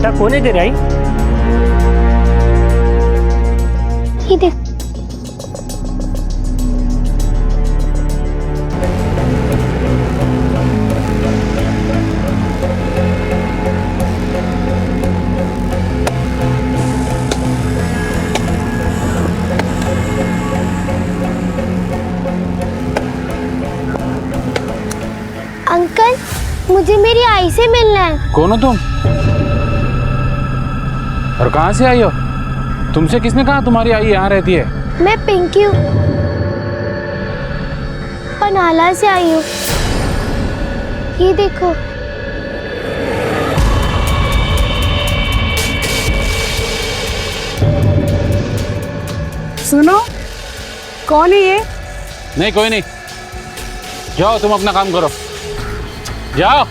बेटा कौन है तेरे आई? ये देख। अंकल, मुझे मेरी आई से मिलना है। कौन हो तुम और कहाँ से आई हो? तुमसे किसने कहा तुम्हारी आई यहाँ रहती है? मैं पिंकी हूँ, पनाला से आई हूँ। ये देखो। सुनो, कौन है ये? नहीं कोई नहीं, जाओ तुम अपना काम करो, जाओ।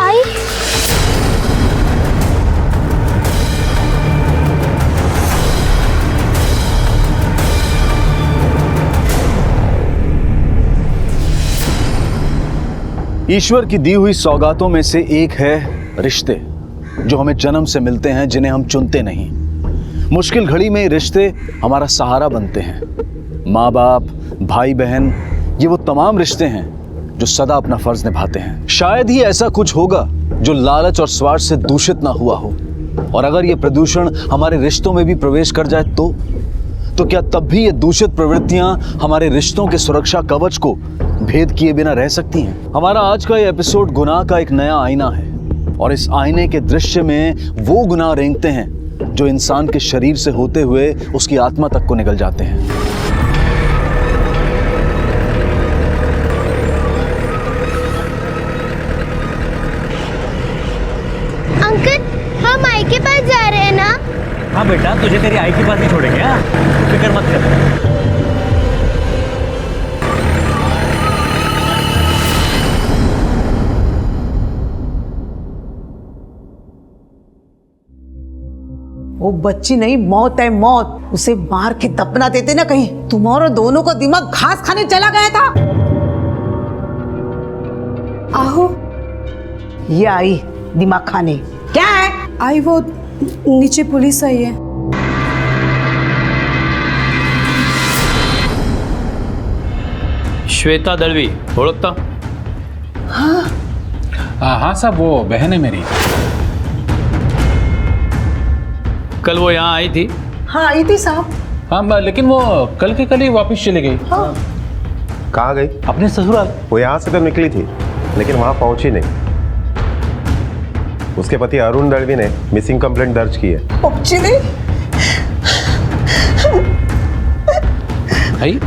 आई। ईश्वर की दी हुई सौगातों में से एक है रिश्ते, जो हमें जन्म से मिलते हैं, जिन्हें हम चुनते नहीं। मुश्किल घड़ी में रिश्ते हमारा सहारा बनते हैं। माँ बाप, भाई बहन, ये वो तमाम रिश्ते हैं जो सदा अपना फर्ज निभाते हैं। शायद ही ऐसा कुछ होगा जो लालच और स्वार्थ से दूषित ना हुआ हो। और अगर ये प्रदूषण हमारे रिश्तों में भी प्रवेश कर जाए तो क्या तब भी ये दूषित प्रवृत्तियां हमारे रिश्तों के सुरक्षा कवच को भेद किए बिना रह सकती हैं? हमारा आज का ये एपिसोड गुनाह का एक नया आईना है, और इस आईने के दृश्य में वो गुनाह रेंगते हैं जो इंसान के शरीर से होते हुए उसकी आत्मा तक को निकल जाते हैं। अंकल, हम आई के पास जा रहे हैं ना? हाँ बेटा, तुझे तेरी आई के पास ही छोड़ेंगे। हाँ, फिक्र मत कर। वो बच्ची नहीं, मौत है मौत। उसे मार के दफना देते ना कहीं। तुम्हारे दोनों को दिमाग घास खाने चला गया था। आहो, ये आई दिमाग खाने। क्या है? आई वो नीचे पुलिस आई है। श्वेता दलवी ओळखता? हाँ साहब, वो बहन है मेरी। कल वो यहाँ आई थी? हाँ आई थी साहब। हाँ, लेकिन वो कल के कल ही वापस चली गई। हाँ। कहाँ गई? अपने ससुराल। वो यहाँ से तो निकली थी, लेकिन वहाँ पहुंची नहीं। उसके पति अरुण दलवी ने मिसिंग कंप्लेंट दर्ज की है। पहुंची नहीं? भाई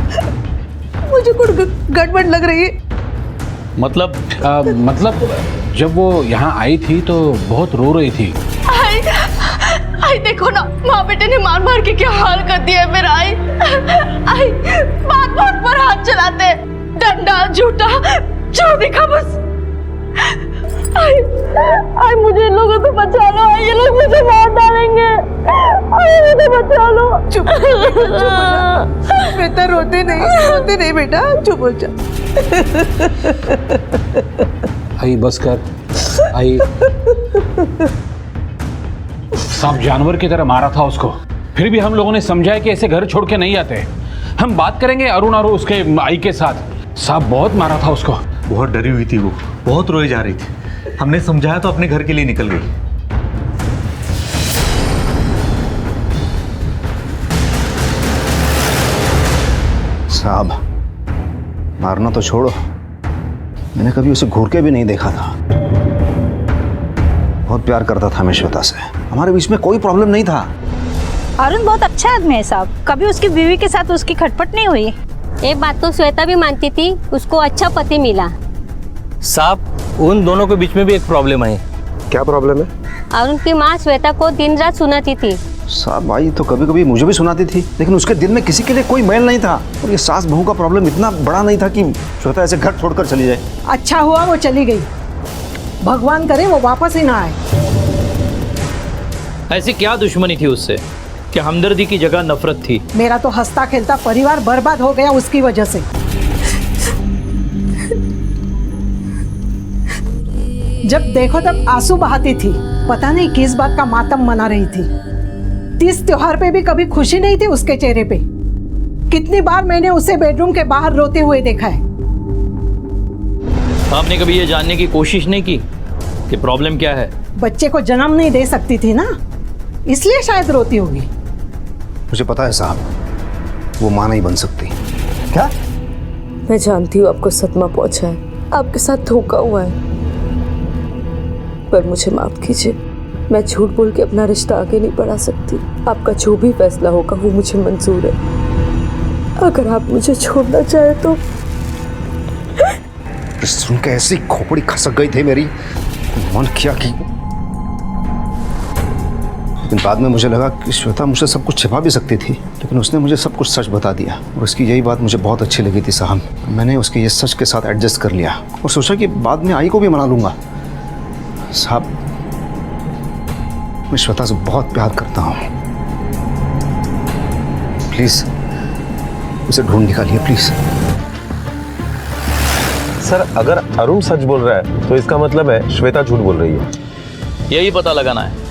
मुझे कुछ गड़बड़ लग रही है। मतलब जब वो यहाँ आई थी तो बहुत रो रही थी। आई देखो ना, माँ बेटे ने मार मार के क्या हाल कर दिया है मेरा। आई बात बात पर हाथ चलाते, डंडा झूठा जो दिखा बस। आई मुझे इन लोगों से बचा लो। ये लोग मुझे मार डालेंगे। मुझे बचा लो। चुप बेटा, रोते नहीं बेटा, चुप हो जा। आई बस कर। आई सांप जानवर की तरह मारा था उसको, फिर भी हम लोगों ने समझाया कि ऐसे घर छोड़ के नहीं आते। हम बात करेंगे अरुण और उसके आई के साथ। सांप बहुत मारा था उसको। बहुत डरी हुई थी वो, बहुत रोए जा रही थी। हमने समझाया तो अपने घर के लिए निकल गई। साहब, मारना तो छोड़ो, मैंने कभी उसे घूर के भी नहीं देखा था। बहुत प्यार करता था मैं श्वेता से, हमारे बीच में कोई प्रॉब्लम नहीं था। अरुण बहुत अच्छा आदमी है साहब, कभी उसकी बीवी के साथ उसकी खटपट नहीं हुई। एक बात तो श्वेता भी मानती थी, उसको अच्छा पति मिला। साहब, उन दोनों के बीच में भी एक प्रॉब्लम है। क्या प्रॉब्लम है? अरुण की माँ श्वेता को दिन रात सुनाती थी। साहब भाई तो कभी कभी मुझे भी सुनाती थी, लेकिन उसके दिल में किसी के लिए कोई मैल नहीं था। और ये सास बहू का प्रॉब्लम इतना बड़ा नहीं था कि श्वेता ऐसे घर छोड़कर चली जाए। अच्छा हुआ वो चली गई, भगवान करे वो वापस ही ना आए। ऐसी क्या दुश्मनी थी उससे कि हमदर्दी की जगह नफरत थी? मेरा तो हंसता खेलता परिवार बर्बाद हो गया उसकी वजह से। जब देखो तब आंसू बहाती थी। पता नहीं किस बात का मातम मना रही थी। तीज त्योहार पे भी कभी खुशी नहीं थी उसके चेहरे पे। कितनी बार मैंने उसे बेडरूम के बाहर रोते हुए देखा है। आपने कभी ये जानने की कोशिश नहीं की कि प्रॉब्लम क्या है? बच्चे को जन्म नहीं दे सकती थी ना, इसलिए शायद रोती होगी। मुझे पता है साहब, वो मां नहीं बन सकती। क्या? मैं जानती हूँ आपको सदमा पहुंचा है, आपके साथ धोखा हुआ है, पर मुझे माफ कीजिए। मैं झूठ बोल के अपना रिश्ता आगे नहीं बढ़ा सकती। आपका जो भी फैसला होगा वो मुझे मंजूर है। अगर आप मुझे छोड़ना चाहे तो। सुन के ऐसी खोपड़ी खसक गई थी मेरी, मन किया कि, लेकिन बाद में मुझे लगा कि श्वेता मुझसे सब कुछ छिपा भी सकती थी, लेकिन उसने मुझे सब कुछ सच बता दिया और उसकी यही बात मुझे बहुत अच्छी लगी थी साहब। मैंने उसके ये सच के साथ एडजस्ट कर लिया और सोचा कि बाद में आई को भी मना लूंगा। साहब, मैं श्वेता से बहुत प्यार करता हूँ, प्लीज उसे ढूंढ निकालिए प्लीज। सर, अगर अरुण सच बोल रहा है तो इसका मतलब है श्वेता झूठ बोल रही है। यही पता लगाना है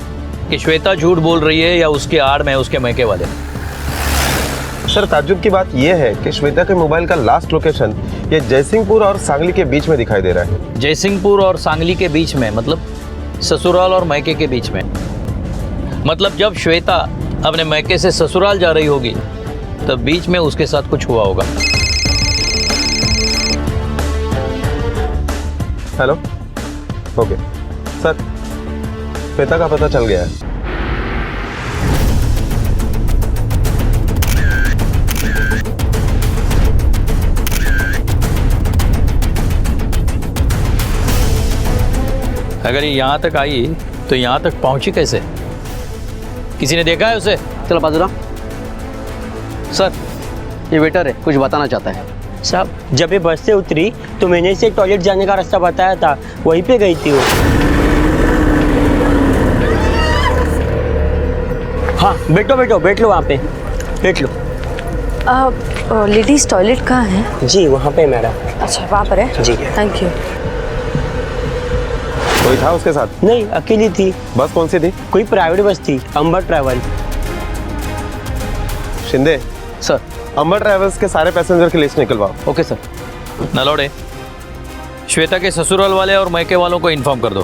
कि श्वेता झूठ बोल रही है या उसके आड़ में उसके मैके वाले। सर, ताज्जुब की बात यह है कि श्वेता के मोबाइल का लास्ट लोकेशन ये जयसिंहपुर और सांगली के बीच में दिखाई दे रहा है। जयसिंहपुर और सांगली के बीच में मतलब ससुराल और मैके के बीच में। मतलब जब श्वेता अपने मैके से ससुराल जा रही होगी तब बीच में उसके साथ कुछ हुआ होगा। हेलो, ओके सर, श्वेता का पता चल गया है। अगर ये यहाँ तक आई तो यहाँ तक पहुँची कैसे? किसी ने देखा है उसे? चलो बाजूरा। सर, ये वेटर है, कुछ बताना चाहता है। साहब, जब ये बस से उतरी तो मैंने इसे टॉयलेट जाने का रास्ता बताया था, वहीं पे गई थी वो। हाँ, बैठो बैठो, बैठ लो, वहाँ पे बैठ लो। लेडीज टॉयलेट कहाँ है? जी वहाँ पे मैडम। अच्छा, वहाँ पर है जी, थैंक यू। कोई था उसके साथ? नहीं, अकेली थी। बस कौन सी थी? कोई प्राइवेट बस थी, Ambar travel. Shinde sir, Ambar travels के सारे पैसेंजर की लिस्ट निकलवाओ। Okay sir. नलौड़े, श्वेता के ससुराल वाले और मैके वालों को इन्फॉर्म कर दो।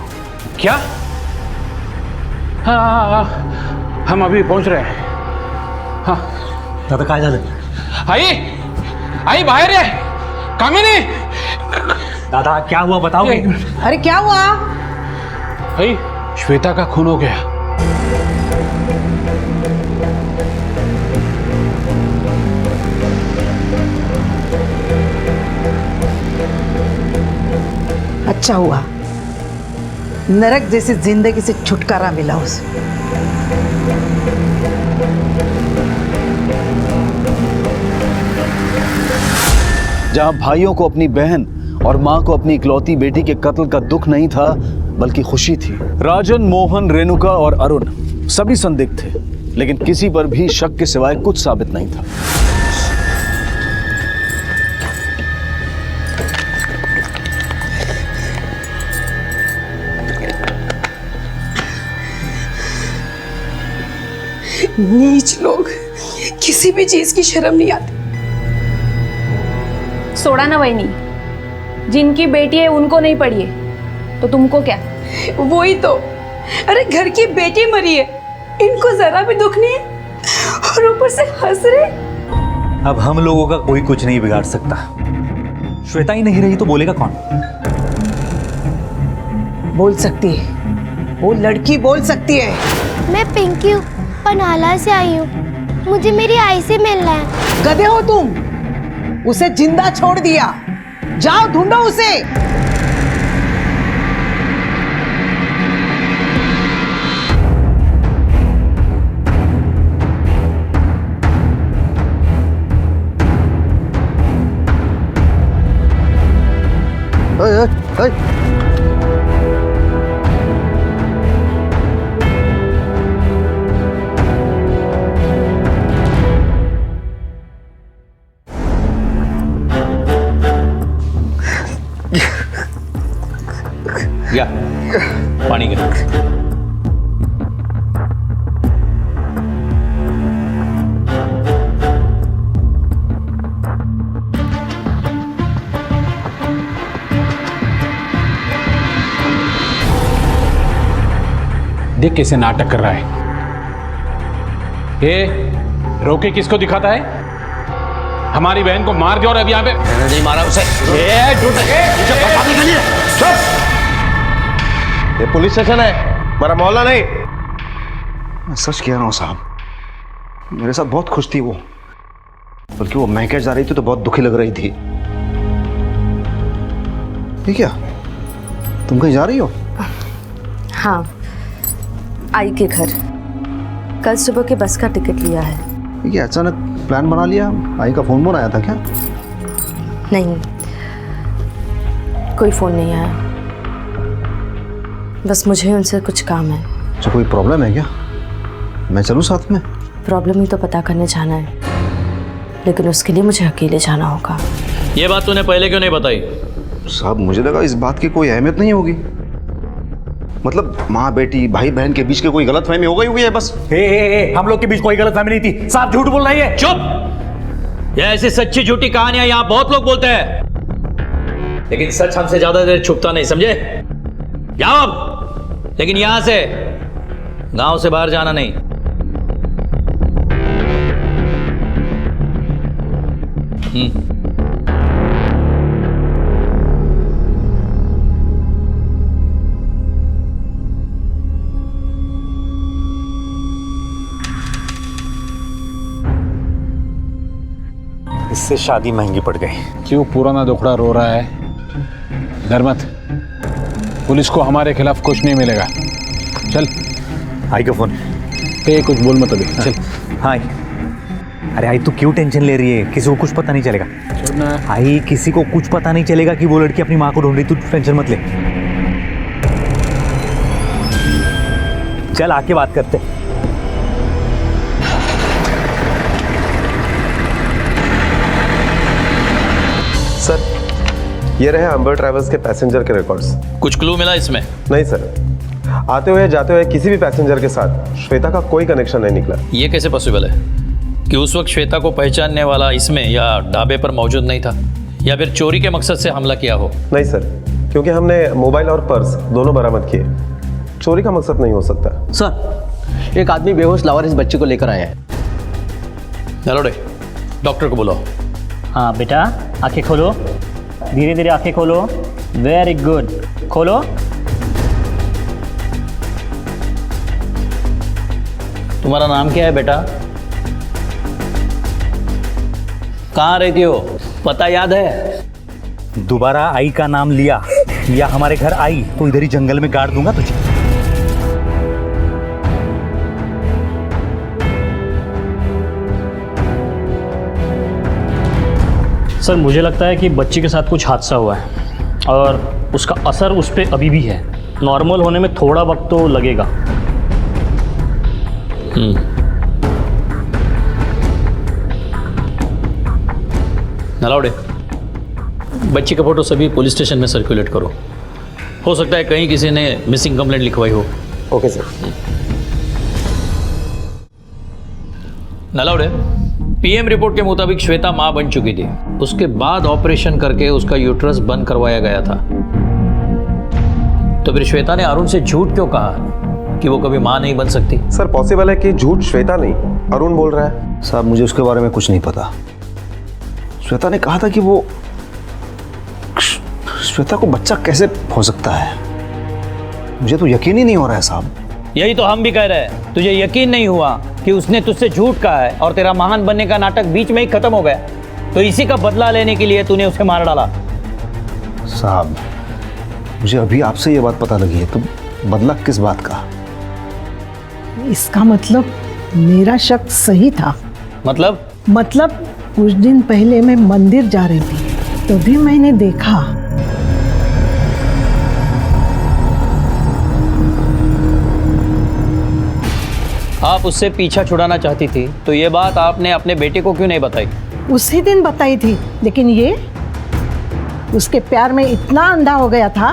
क्या? हाँ, हम अभी पहुंच रहे हैं। हाँ दादा, काय झालं? आई बाहर है, कामिनी। दादा, क्या हुआ बताओगे? अरे क्या हुआ? आई, श्वेता का खून हो गया। अच्छा हुआ, नरक जैसी जिंदगी से छुटकारा मिला उसे। जहां भाइयों को अपनी बहन और मां को अपनी इकलौती बेटी के कत्ल का दुख नहीं था बल्कि खुशी थी। राजन, मोहन, रेणुका और अरुण सभी संदिग्ध थे, लेकिन किसी पर भी शक के सिवाय कुछ साबित नहीं था। नीच लोग, किसी भी चीज की शर्म नहीं आती। सोड़ा ना वही, जिनकी बेटी है उनको नहीं पड़ी है तो तुमको क्या? वही तो, अरे घर की बेटी मरी है, इनको जरा भी दुख नहीं है और ऊपर से हंस रहे। अब हम लोगों का कोई कुछ नहीं बिगाड़ सकता। श्वेता ही नहीं रही तो बोलेगा कौन? बोल सकती है, वो लड़की बोल सकती है। मैं पिंकी हूँ, पनाला से आई हूँ, मुझे मेरी आई से मिलना है। गधे हो तुम, उसे जिंदा छोड़ दिया, जाओ ढूंढो उसे। देख कैसे नाटक कर रहा है। ये रोके किसको दिखाता है? हमारी बहन को मार दिया और अभी यहाँ पे नहीं मारा उसे। ये पुलिस स्टेशन है, हमारा मोहल्ला नहीं। मैं सच कह रहा हूँ साहब, मेरे साथ बहुत खुश थी वो, बल्कि वो महके जा रही थी तो बहुत दुखी लग रही थी। ये क्या, तुम कहीं जा रही हो? हाँ, आई के घर। कल सुबह के बस का टिकट लिया है। ये क्या अचानक प्लान बना लिया? आई का फोन आया था क्या? नहीं, कोई फोन नहीं आया, बस मुझे उनसे कुछ काम है। अच्छा, कोई प्रॉब्लम है क्या? मैं चलूं साथ में? प्रॉब्लम ही तो पता करने जाना है, लेकिन उसके लिए मुझे अकेले जाना होगा। ये बात तूने पहले क्यों नहीं बताई? साहब मुझे लगा इस बात की कोई अहमियत नहीं होगी, मतलब माँ बेटी भाई बहन के बीच के कोई गलतफहमी हो गई हुई है बस। हम लोग के बीच कोई गलतफहमी नहीं थी। साहब झूठ बोल रही है। चुप! ये ऐसी सच्ची झूठी कहानियां यहाँ बहुत लोग बोलते हैं, लेकिन सच हमसे ज्यादा देर छुपता नहीं, समझे? जाओ अब, लेकिन यहां से गांव से बाहर जाना नहीं। इससे शादी महंगी पड़ गई। क्यों पुराना दुखड़ा रो रहा है? डर मत, पुलिस को हमारे खिलाफ कुछ नहीं मिलेगा। चल। आई का फोन। कुछ बोल मत अभी, चल। हाँ अरे आई तू क्यों टेंशन ले रही है? किसी को कुछ पता नहीं चलेगा। आई किसी को कुछ पता नहीं चलेगा कि वो लड़की अपनी माँ को ढूंढ रही, तू टेंशन मत ले। चल आके बात करते। सर, ये रहे अंबर ट्रैवल्स के पैसेंजर के रिकॉर्ड्स। कुछ क्लू मिला इसमें? नहीं सर, आते हुए जाते हुए किसी भी पैसेंजर के साथ श्वेता का कोई कनेक्शन नहीं निकला। ये कैसे पॉसिबल है कि उस वक्त श्वेता को पहचानने वाला इसमें या ढाबे पर मौजूद नहीं था, या फिर चोरी के मकसद से हमला किया हो? नहीं सर, क्योंकि हमने मोबाइल और पर्स दोनों बरामद किए, चोरी का मकसद नहीं हो सकता। सर, एक आदमी बेहोश लावारिस बच्चे को लेकर आया है। नलोड़े, डॉक्टर को बुलाओ। हाँ बेटा, आंखें खोलो, धीरे धीरे आंखें खोलो। वेरी गुड, खोलो। तुम्हारा नाम क्या है बेटा? कहाँ रहती हो? पता याद है? दोबारा आई का नाम लिया या हमारे घर आई तो इधर ही जंगल में गाड़ दूंगा तुझे। सर मुझे लगता है कि बच्ची के साथ कुछ हादसा हुआ है और उसका असर उस पर अभी भी है। नॉर्मल होने में थोड़ा वक्त तो लगेगा। नलाउडे, बच्ची का फोटो सभी पुलिस स्टेशन में सर्कुलेट करो। हो सकता है कहीं किसी ने मिसिंग कंप्लेंट लिखवाई हो। Okay sir. Nalawade, PM report के मुताबिक श्वेता मां बन चुकी थी, उसके बाद ऑपरेशन करके उसका यूट्रस बंद करवाया गया था। तो फिर श्वेता ने अरुण से झूठ क्यों कहा कि वो कभी मां नहीं बन सकती? सर पॉसिबल है कि झूठ श्वेता नहीं अरुण बोल रहा है। साहब मुझे उसके बारे में कुछ नहीं पता। श्वेता ने कहा था कि वो श्वेता को बच्चा कैसे हो सकता है, मुझे तो यकीन ही नहीं हो रहा है साहब। यही तो हम भी कह रहे हैं, तुझे यकीन नहीं हुआ कि उसने तुझसे झूठ कहा है और तेरा महान बनने का नाटक बीच में ही खत्म हो गया, तो इसी का बदला लेने के लिए तूने उसे मार डाला। साहब मुझे अभी आपसे ये बात पता लगी है, तो बदला किस बात का? इसका मतलब मेरा शक सही था। मतलब कुछ दिन पहले मैं मंदिर जा रही थी, तभी मैंने देखा। आप उससे पीछा छुड़ाना चाहती थी, तो ये बात आपने अपने बेटे को क्यों नहीं बताई? उसी दिन बताई थी, लेकिन ये उसके प्यार में इतना अंधा हो गया था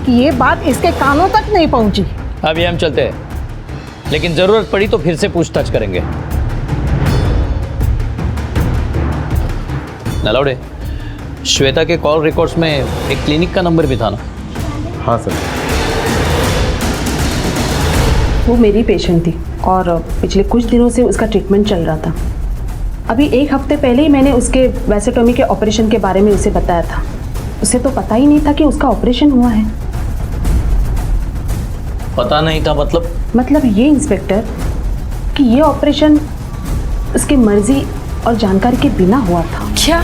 कि ये बात इसके कानों तक नहीं पहुंची। अभी हम चलते हैं, लेकिन जरूरत पड़ी तो फिर से पूछताछ करेंगे। नलाउडे, श्वेता के कॉल रिकॉर्ड्स में एक क्लिनिक का नंबर भी था ना? हाँ सर। वो मेरी पेशेंट थी और पिछले कुछ दिनों से उसका ट्रीटमेंट चल रहा था। अभी 1 हफ्ते पहले ही मैंने उसके वैसेटोमी के ऑपरेशन के बारे में उसे बताया था। उसे तो पता ही नहीं था कि उसका ऑपरेशन हुआ है। पता नहीं था मतलब ये इंस्पेक्टर कि ये ऑपरेशन उसकी मर्जी और जानकारी के बिना हुआ था। क्या?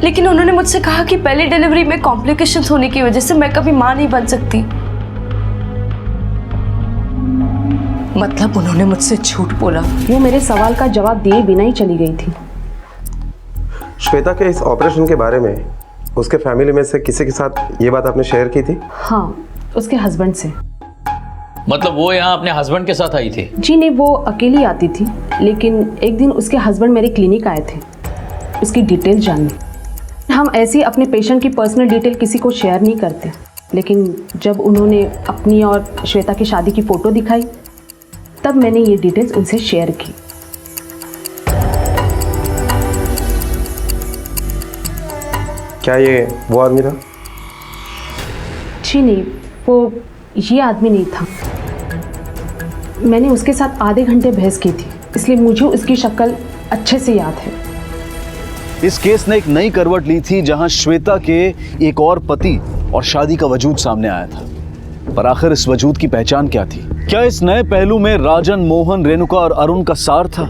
लेकिन उन्होंने मुझसे कहा कि पहली डिलीवरी में कॉम्प्लिकेशंस होने की वजह से मैं कभी मां नहीं बन सकती। मतलब उन्होंने मुझसे झूठ बोला। वो मेरे सवाल का जवाब दिए बिना ही चली गई थी। श्वेता के इस ऑपरेशन के बारे में उसके फैमिली में से किसी के साथ ये बात आपने शेयर की थी? हाँ, उसके हस्बैंड से। मतलब वो यहाँ अपने हस्बैंड के साथ आई थी? जी नहीं, वो अकेली आती थी, लेकिन एक दिन उसके हस्बैंड मेरे क्लिनिक आए थे उसकी डिटेल जानने। हम ऐसी अपने पेशेंट की पर्सनल डिटेल किसी को शेयर नहीं करते, लेकिन जब उन्होंने अपनी और श्वेता की शादी की फ़ोटो दिखाई तब मैंने ये डिटेल्स उनसे शेयर की। क्या ये वो आदमी था? जी नहीं, वो ये आदमी नहीं था। मैंने उसके साथ आधे घंटे बहस की थी, इसलिए मुझे उसकी शक्ल अच्छे से याद है। इस केस ने एक नई करवट ली थी जहां श्वेता के एक और पति और शादी का वजूद सामने आया था। पर आखिर इस वजूद की पहचान क्या थी? क्या इस नए पहलू में राजन, मोहन, रेणुका और अरुण का सार था?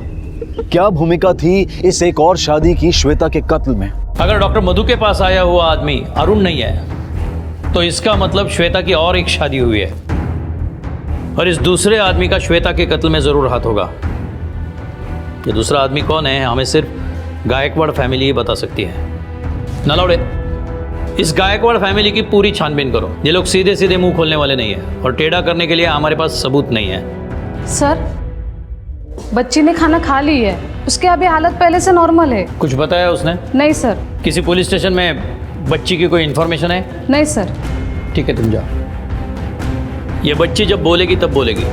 क्या भूमिका थी इस एक और शादी की श्वेता के कत्ल में? अगर डॉक्टर मधु के पास आया हुआ आदमी अरुण नहीं है तो इसका मतलब श्वेता की और एक शादी हुई है और इस दूसरे आदमी का श्वेता के कत्ल में जरूर हाथ होगा। ये दूसरा आदमी कौन है हमें सिर्फ गायकवाड़ फैमिली ही बता सकती है। नलौड़े, इस गायकवाड़ फैमिली की पूरी छानबीन करो। ये लोग सीधे सीधे मुंह खोलने वाले नहीं है और टेढ़ा करने के लिए हमारे पास सबूत नहीं है। सर, बच्ची ने खाना खा ली है, उसकी अभी हालत पहले से नॉर्मल है। कुछ बताया उसने? नहीं सर। किसी पुलिस स्टेशन में बच्ची की कोई इन्फॉर्मेशन है? नहीं सर। ठीक है, तुम जाओ। ये बच्ची जब बोलेगी तब बोलेगी,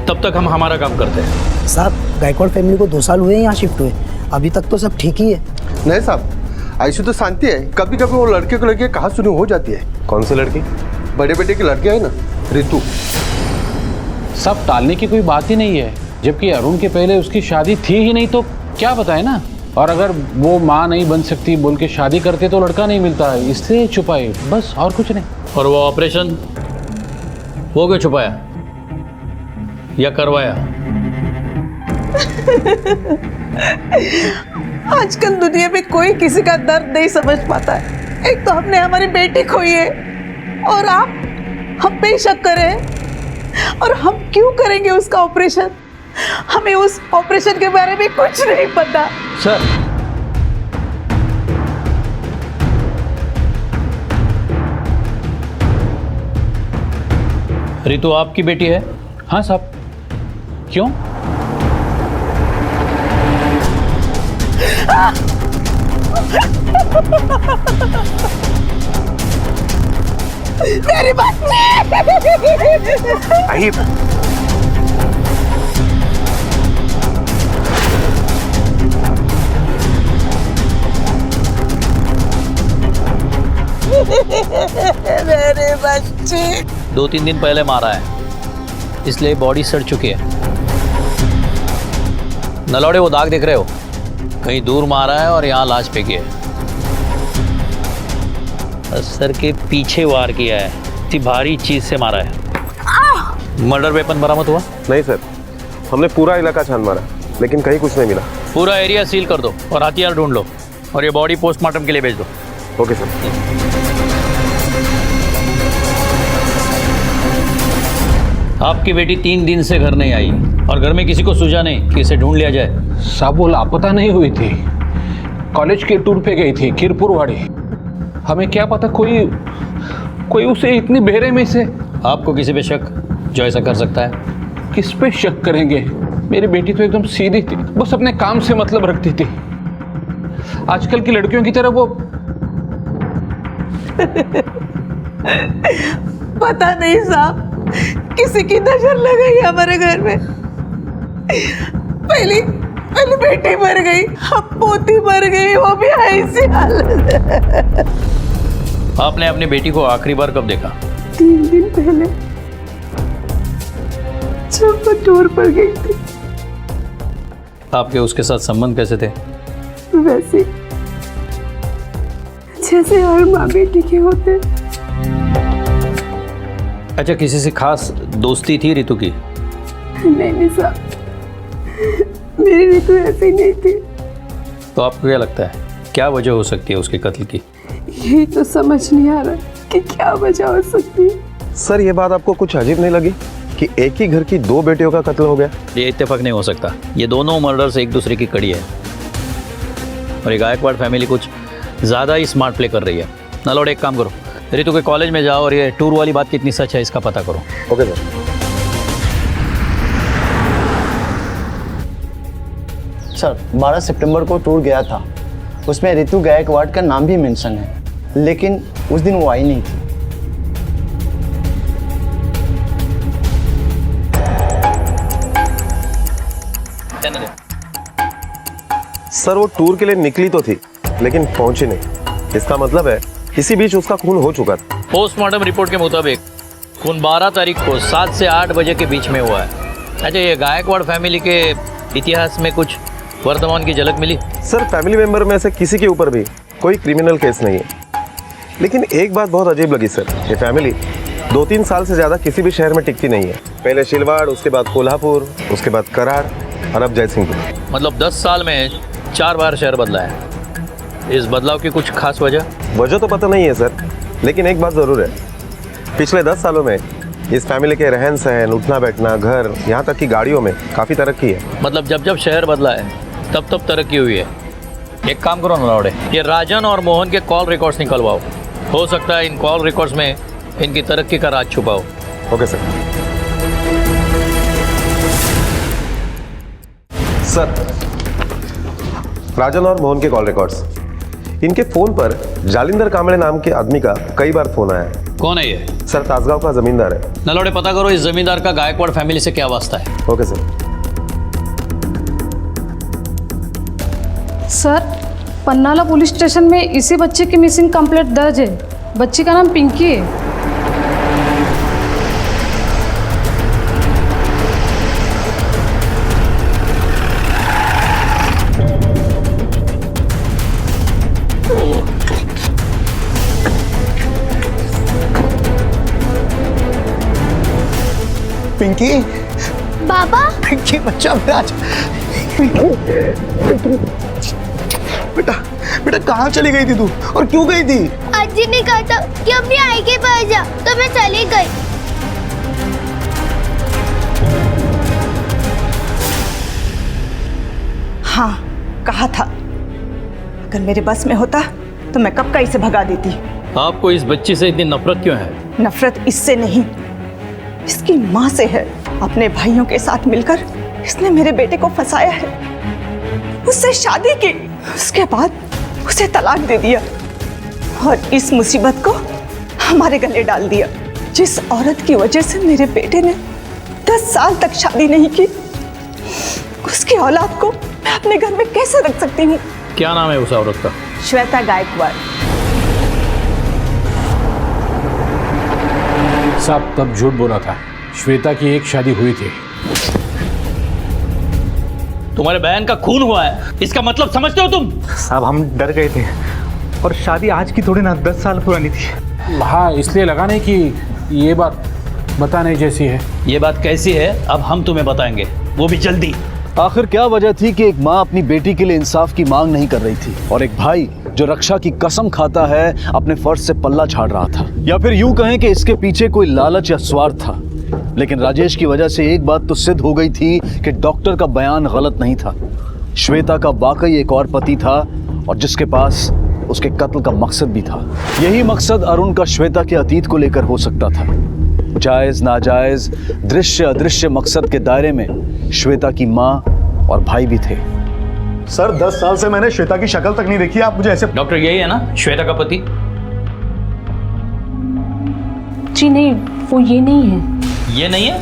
तब तक हम हमारा काम करते हैं। साहब, गायकवाड़ फैमिली को 2 साल हुए हैं यहाँ शिफ्ट हुए, अभी तक तो सब ठीक ही है। नहीं साहब, ऐसी तो शांति है। कभी कभी वो लड़के को लेके कहा सुनी हो जाती है। कौन सी लड़की? बड़े बेटे की लड़की है ना, रितु। सब टालने की कोई बात ही नहीं है, जबकि अरुण के पहले उसकी शादी थी ही नहीं तो क्या बताए ना। और अगर वो माँ नहीं बन सकती बोल के शादी करते तो लड़का नहीं मिलता, इसलिए छुपाए, बस और कुछ नहीं। और वो ऑपरेशन वो क्यों छुपाया या करवाया? आजकल दुनिया में कोई किसी का दर्द नहीं समझ पाता है। एक तो हमने हमारी बेटी खोई है और आप हम पे शक करें, और हम क्यों करेंगे उसका ऑपरेशन? हमें उस ऑपरेशन के बारे में कुछ नहीं पता। सर, रितु आपकी बेटी है? हाँ साहब। क्यों? मेरी बच्ची! मेरी बच्ची 2-3 दिन पहले मारा है, इसलिए बॉडी सड़ चुकी है। नलौड़े, वो दाग देख रहे हो? कहीं दूर मारा है और यहाँ लाश फेंकी है। सर के पीछे वार किया है, इतनी भारी चीज से मारा है। मर्डर वेपन बरामद हुआ? नहीं सर, हमने पूरा इलाका छान मारा लेकिन कहीं कुछ नहीं मिला। पूरा एरिया सील कर दो और हथियार ढूंढ लो और ये बॉडी पोस्टमार्टम के लिए भेज दो। Okay sir. आपकी बेटी 3 दिन से घर नहीं आई और घर में किसी को सूझा नहीं कि इसे ढूंढ लिया जाए। साहब, वो लापता नहीं हुई थी, कॉलेज के टूर पे गई थी किरपुरवाड़ी। हमें क्या पता कोई उसे इतनी बेरे में से। आपको किसी पे शक जो ऐसा कर सकता है? किस पे शक करेंगे? मेरी बेटी तो एकदम सीधी थी, बस अपने काम से मतलब रखती थी। आजकल की लड़कियों की तरह वो पता नहीं साहब, किसी की नजर लग गई हमारे घर में। पहली बेटी मर गई, अब पोती मर गई, वो भी ऐसी हालत। आपने अपनी बेटी को आखिरी बार कब देखा? 3 दिन पहले। जब वो टूर पर गई थी। आपके उसके साथ संबंध कैसे थे? वैसे जैसे हर माँ बेटी के होते। अच्छा, किसी से खास दोस्ती थी रितु की? नहीं साहब, मेरी रितु ऐसी नहीं थी। तो आपको क्या लगता है क्या वजह हो सकती है उसके कत्ल की? यही तो समझ नहीं आ रहा कि क्या वजह हो सकती है। सर ये बात आपको कुछ अजीब नहीं लगी कि एक ही घर की दो बेटियों का कत्ल हो गया? ये इत्तेफाक नहीं हो सकता। ये दोनों मर्डर्स एक दूसरे की कड़ी है और ये गायकवाड़ फैमिली कुछ ज़्यादा ही स्मार्ट प्ले कर रही है। नलोड, एक काम करो, रितु के कॉलेज में जाओ और ये टूर वाली बात कितनी सच है इसका पता करो। Okay sir. सर 12 सितंबर को टूर गया था, उसमें रितु गायकवाड़ का नाम भी मेंशन है, लेकिन उस दिन वो आई नहीं थी। सर वो टूर के लिए निकली तो थी लेकिन पहुंची नहीं। इसका मतलब है इसी बीच उसका खून हो चुका था। पोस्टमार्टम रिपोर्ट के मुताबिक खून 12 तारीख को 7 से 8 बजे के बीच में हुआ है। अच्छा, ये गायकवाड़ फैमिली के इतिहास में कुछ वर्तमान की झलक मिली? सर फैमिली मेंबर में से किसी के ऊपर भी कोई क्रिमिनल केस नहीं है, लेकिन एक बात बहुत अजीब लगी सर। ये फैमिली 2-3 साल से ज़्यादा किसी भी शहर में टिकती नहीं है। पहले शिलवाड़, उसके बाद कोल्हापुर, उसके बाद कराड़ और अब जयसिंहपुर। मतलब 10 साल में 4 बार शहर बदला है। इस बदलाव की कुछ खास वजह? वजह तो पता नहीं है सर, लेकिन एक बात ज़रूर है, पिछले 10 सालों में इस फैमिली के रहन सहन, उठना बैठना, घर, यहाँ तक कि गाड़ियों में काफ़ी तरक्की है। मतलब जब जब शहर बदला है तब तब तरक्की हुई है। एक काम करो नलौड़े, ये राजन और मोहन के कॉल रिकॉर्ड्स निकलवाओ। हो सकता है इन कॉल रिकॉर्ड्स में इनकी तरक्की का राज छुपा हो। Okay sir. सर राजन और मोहन के कॉल रिकॉर्ड्स, इनके फोन पर जालिंदर कांबळे नाम के आदमी का कई बार फोन आया है। कौन है ये? सर ताजगांव का जमींदार है। नलौड़े पता करो इस जमींदार का गायकवाड़ फैमिली से क्या वास्ता है। Okay sir. Sir Pannala police station में इसी बच्चे की मिसिंग कंप्लेंट दर्ज है। बच्ची का नाम पिंकी है। पिंकी, बाबा, पिंकी बच्चा मेरा, बेटा बेटा कहाँ चली गई थी तू और क्यों गई थी? अज्जी ने कहा था कि अपनी आई के पास जा, तो मैं चली गई। हाँ कहा था, अगर मेरे बस में होता तो मैं कब का इसे भगा देती। आपको इस बच्ची से इतनी नफरत क्यों है? नफरत इससे नहीं, इसकी माँ से है। अपने भाइयों के साथ मिलकर इसने मेरे बेटे को फंसाया है, उससे शादी की, उसके बाद उसे तलाक दे दिया और इस मुसीबत को हमारे गले डाल दिया। जिस औरत की वजह से मेरे बेटे ने 10 साल तक शादी नहीं की, उसकी औलाद को मैं अपने घर में कैसे रख सकती हूँ? क्या नाम है उस औरत का? श्वेता गायकवाड़। साहब तब झूठ बोला था, श्वेता की एक शादी हुई थी। तुम्हारे बहन का खून हुआ है, इसका मतलब समझते हो तुम? साहब हम डर गए थे और शादी आज की थोड़ी ना 10 साल पुरानी थी। हाँ, इसलिए लगा नहीं कि ये बात बताने जैसी है। ये बात कैसी है अब हम तुम्हें बताएंगे, वो भी जल्दी। आखिर क्या वजह थी कि एक माँ अपनी बेटी के लिए इंसाफ की मांग नहीं कर रही थी और एक भाई जो रक्षा की कसम खाता है अपने फर्ज से पल्ला झाड़ रहा था? या फिर यूं कहें कि इसके पीछे कोई लालच या स्वार्थ था। लेकिन राजेश की वजह से एक बात तो सिद्ध हो गई थी कि डॉक्टर का बयान गलत नहीं था। श्वेता का वाकई एक और पति था और जिसके पास उसके कत्ल का मकसद भी था। यही मकसद अरुण का श्वेता के अतीत को लेकर हो सकता था। जायज नाजायज, दृश्य अदृश्य मकसद के दायरे में श्वेता की माँ और भाई भी थे। सर 10 साल से मैंने श्वेता की शक्ल तक नहीं देखी, आप मुझे ऐसे। डॉक्टर यही है ना श्वेता का पति? जी नहीं, वो ये नहीं है। ये नहीं है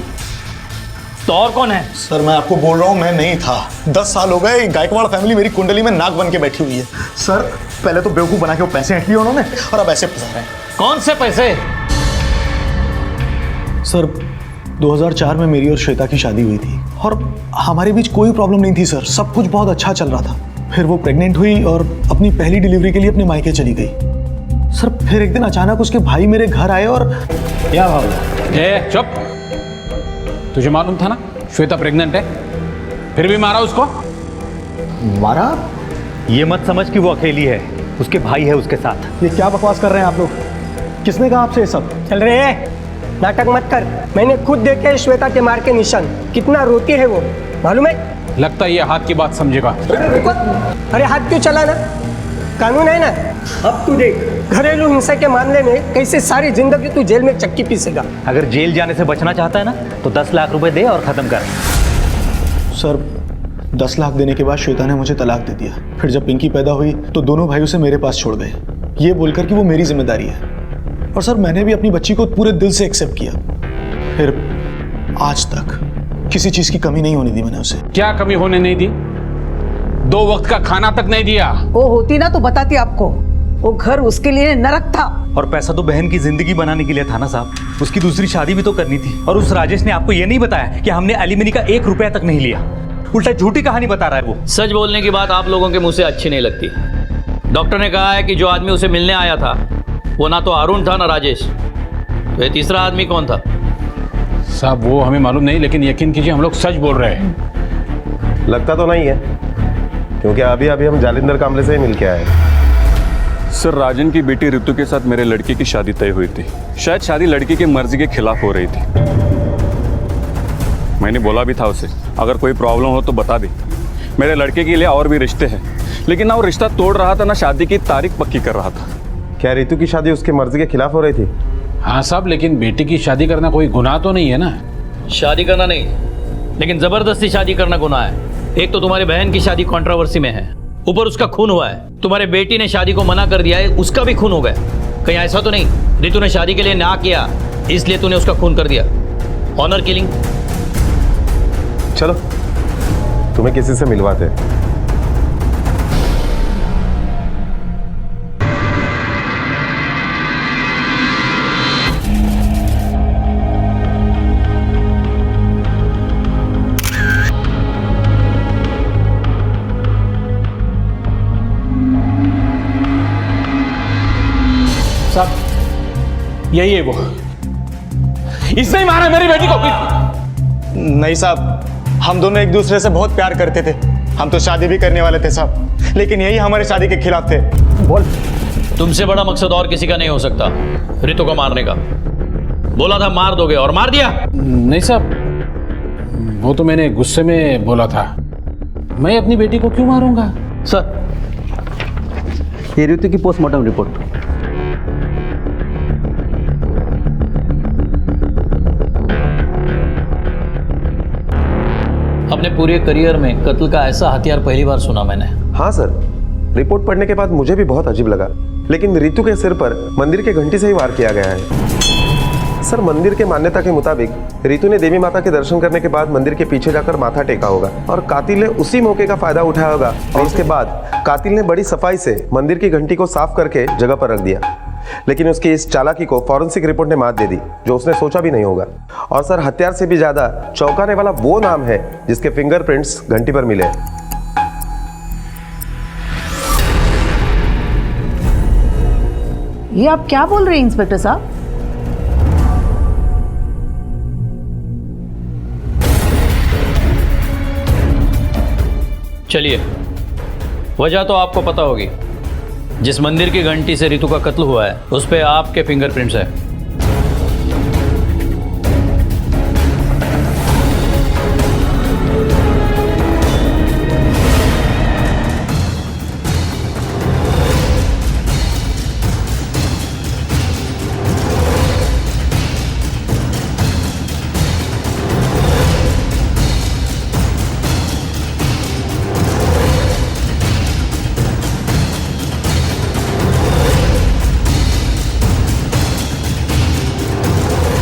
तो और कौन है? सर मैं आपको बोल रहा हूँ मैं नहीं था। 10 साल हो गए गायकवाड़ फैमिली मेरी कुंडली में नाक बन के बैठी हुई है। सर पहले तो बेवकूफ बना के वो पैसे हट लिए उन्होंने और अब ऐसे फंसा रहे हैं। कौन से पैसे? सर 2004 में मेरी और श्वेता की शादी हुई थी और हमारे बीच कोई प्रॉब्लम नहीं थी सर, सब कुछ बहुत अच्छा चल रहा था। फिर वो प्रेग्नेंट हुई और अपनी पहली डिलीवरी के लिए अपने मायके चली गई। सर फिर एक दिन अचानक उसके भाई मेरे घर आए और क्या भाव? चुप, तुझे मालूम था ना श्वेता प्रेग्नेंट है, फिर भी मारा उसको? मारा? ये मत समझ कि वो अकेली है, उसके भाई है उसके साथ। ये क्या बकवास कर रहे हैं आप लोग? किसने कहा आपसे ये सब? चल रहे नाटक मत कर, मैंने खुद देखे हैं श्वेता के मार के निशान, कितना रोती है वो, मालूम है? लगता है ये हाथ की बात समझेगा। अरे हाथ क्यों चलाना, कानून है ना। अब तू देख घरेलू हिंसा के मामले में कैसे सारी जिंदगी तू जेल में चक्की पीसेगा। अगर जेल जाने से बचना चाहता है ना तो 10 लाख रुपए दे और खत्म कर। सर 10 लाख देने के बाद श्वेता ने मुझे तलाक दे दिया। फिर जब पिंकी पैदा हुई तो दोनों भाई उसे मेरे पास छोड़ गए, ये बोलकर कि वो मेरी जिम्मेदारी है। और सर मैंने भी अपनी बच्ची को पूरे दिल से एक्सेप्ट किया। फिर आज तक किसी चीज की कमी नहीं होने दी मैंने उसे। क्या कमी होने नहीं दी? 2 वक्त का खाना तक नहीं दिया। वो होती ना तो बताती आपको, वो घर उसके लिए नरक था। और पैसा तो बहन की जिंदगी बनाने के लिए था ना साहब, उसकी दूसरी शादी भी तो करनी थी। और उस राजेश ने आपको ये नहीं बताया कि हमने एलिमनी का 1 रुपया तक नहीं लिया, उल्टा झूठी कहानी बता रहा है वो। सच बोलने की बात आप लोगों के मुंह से अच्छी नहीं लगती। डॉक्टर ने कहा है कि जो आदमी उसे मिलने आया था वो ना तो अरुण था ना राजेश, तो ये तीसरा आदमी कौन था? साहब वो हमें मालूम नहीं, लेकिन यकीन कीजिए हम लोग सच बोल रहे हैं। लगता तो नहीं है, क्योंकि अभी अभी हम जालिंदर कामले से ही मिल के आए। सर राजन की बेटी ऋतु के साथ मेरे लड़के की शादी तय हुई थी। शायद शादी लड़की की मर्जी के खिलाफ हो रही थी। मैंने बोला भी था उसे अगर कोई प्रॉब्लम हो तो बता दे, मेरे लड़के के लिए और भी रिश्ते हैं। लेकिन ना वो रिश्ता तोड़ रहा था ना शादी की तारीख पक्की कर रहा था। क्या ऋतु की शादी उसकी मर्जी के खिलाफ हो रही थी? हाँ साहब, लेकिन बेटी की शादी करना कोई गुनाह तो नहीं है ना। शादी करना नहीं, लेकिन जबरदस्ती शादी करना गुनाह है। एक तो तुम्हारी बहन की शादी कंट्रोवर्सी में है, ऊपर उसका खून हुआ है। तुम्हारे बेटी ने शादी को मना कर दिया है, उसका भी खून हो गया। कहीं ऐसा तो नहीं ऋतु ने शादी के लिए ना किया इसलिए तूने उसका खून कर दिया? Honour killing. चलो तुम्हें किसी से मिलवाते हैं। साहब यही है वो, इसने ही मारा मेरी बेटी को। नहीं साहब, हम दोनों एक दूसरे से बहुत प्यार करते थे, हम तो शादी भी करने वाले थे साहब, लेकिन यही हमारे शादी के खिलाफ थे। बोल। तुमसे बड़ा मकसद और किसी का नहीं हो सकता ऋतु को मारने का। बोला था मार दोगे और मार दिया। नहीं साहब, वो तो मैंने गुस्से में बोला था। मैं अपनी बेटी को क्यों मारूंगा? सर ये ऋतु की पोस्टमार्टम रिपोर्ट। अपने पूरे करियर में कत्ल का ऐसा हथियार पहली बार सुना मैंने। हाँ सर, रिपोर्ट पढ़ने के बाद मुझे भी बहुत अजीब लगा, लेकिन ऋतु के सिर पर मंदिर के घंटी से ही वार किया गया है। सर मंदिर के मान्यता के मुताबिक ऋतु ने देवी माता के दर्शन करने के बाद मंदिर के पीछे जाकर माथा टेका होगा और कातिल ने उसी मौके का फायदा उठाया होगा और उसके बाद कातिल ने बड़ी सफाई से मंदिर की घंटी को साफ करके जगह पर रख दिया। लेकिन उसकी इस चालाकी को फॉरेंसिक रिपोर्ट ने मात दे दी, जो उसने सोचा भी नहीं होगा। और सर हथियार से भी ज्यादा चौंकाने वाला वो नाम है जिसके फिंगरप्रिंट्स घंटी पर मिले। ये आप क्या बोल रहे हैं इंस्पेक्टर साहब? चलिए, वजह तो आपको पता होगी। जिस मंदिर की घंटी से ऋतु का कत्ल हुआ है उस पे आपके फिंगरप्रिंट्स है।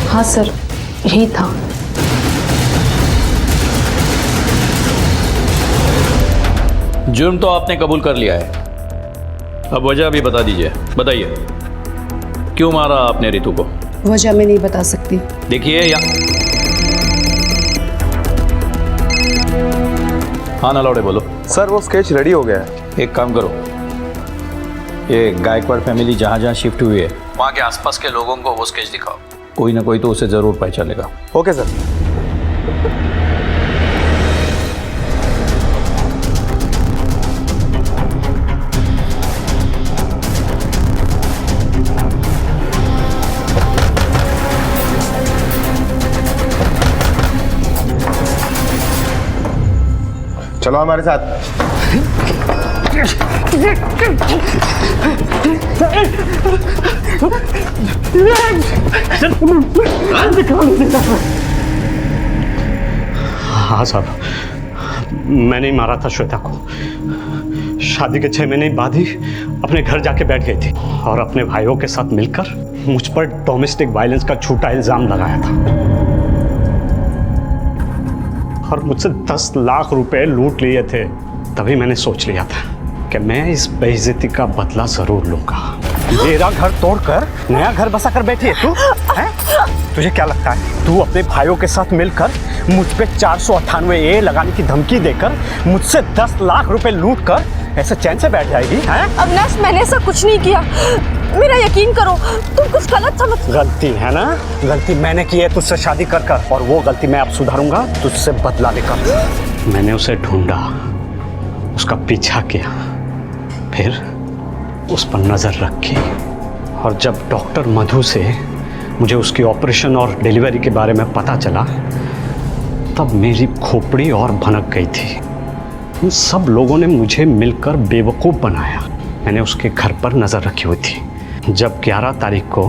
हाँ सर, यही था। जुर्म तो आपने कबूल कर लिया है, अब वजह भी बता दीजिए। बताइए क्यों मारा आपने ऋतु को? वजह मैं नहीं बता सकती। देखिए हाँ नलौड़े बोलो। सर वो स्केच रेडी हो गया है। एक काम करो, ये गायकवाड़ फैमिली जहाँ जहाँ शिफ्ट हुई है वहाँ के आसपास के लोगों को वो स्केच दिखाओ, कोई ना कोई तो उसे ज़रूर पहचानेगा। Okay sir. चलो हमारे साथ। हाँ साहब, मैंने ही मारा था श्वेता को। शादी के 6 महीने बाद ही अपने घर जाके बैठ गई थी और अपने भाइयों के साथ मिलकर मुझ पर डोमेस्टिक वायलेंस का झूठा इल्जाम लगाया था और मुझसे 10 लाख रुपए लूट लिए थे। तभी मैंने सोच लिया था कि मैं इस बेइज्जती का बदला जरूर लूंगा। मेरा घर तोड़कर नया घर बसा कर बैठी है तू, हैं? तुझे क्या लगता है तू अपने भाइयों के साथ मिलकर मुझ पे 498A लगाने की धमकी देकर मुझसे 10 लाख रुपए लूट कर ऐसे चैन से बैठ जाएगी? हैं? अविनाश, मैंने ऐसा कुछ नहीं किया, मेरा यकीन करो, तुम कुछ गलत समझ। गलती है ना? गलती मैंने की है तुझसे शादी कर कर, और वो गलती मैं अब सुधारूंगा तुझसे बदला लेकर। मैंने उसे ढूंढा, उसका पीछा किया, फिर उस पर नजर रखी, और जब डॉक्टर मधु से मुझे उसकी ऑपरेशन और डिलीवरी के बारे में पता चला तब मेरी खोपड़ी और भनक गई थी। उन सब लोगों ने मुझे मिलकर बेवकूफ़ बनाया। मैंने उसके घर पर नज़र रखी हुई थी। जब 11 तारीख को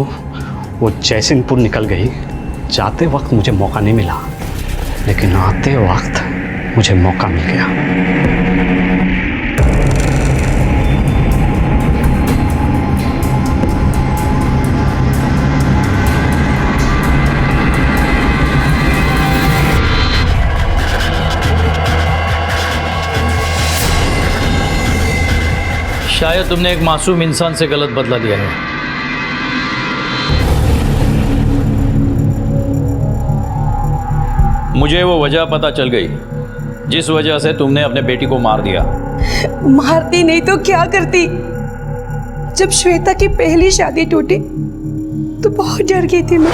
वो जयसिंहपुर निकल गई, जाते वक्त मुझे मौका नहीं मिला, लेकिन आते वक्त मुझे मौका मिल गया। शायद तुमने एक मासूम इंसान से गलत बदला लिया है। मुझे वो वजह पता चल गई जिस वजह से तुमने अपने बेटी को मार दिया। मारती नहीं तो क्या करती? जब श्वेता की पहली शादी टूटी तो बहुत डर गई थी मैं।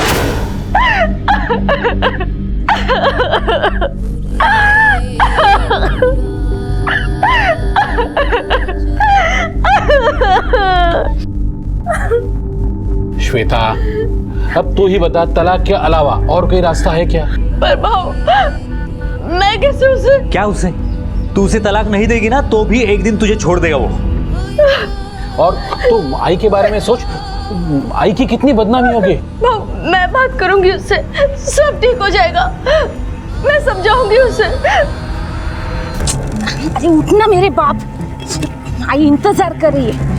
श्वेता, अब तू ही बता, तलाक के अलावा और कोई रास्ता है क्या? पर भाऊ, मैं कैसे उसे? क्या उसे? तू उसे तलाक नहीं देगी ना तो भी एक दिन तुझे छोड़ देगा वो। और तू आई के बारे में सोच, आई की कितनी बदनामी होगी। भाऊ, मैं बात करूंगी उससे, सब ठीक हो जाएगा, मैं समझाऊंगी उसे। अरे उठना मेरे बाप, आई इंतजार कर रही है।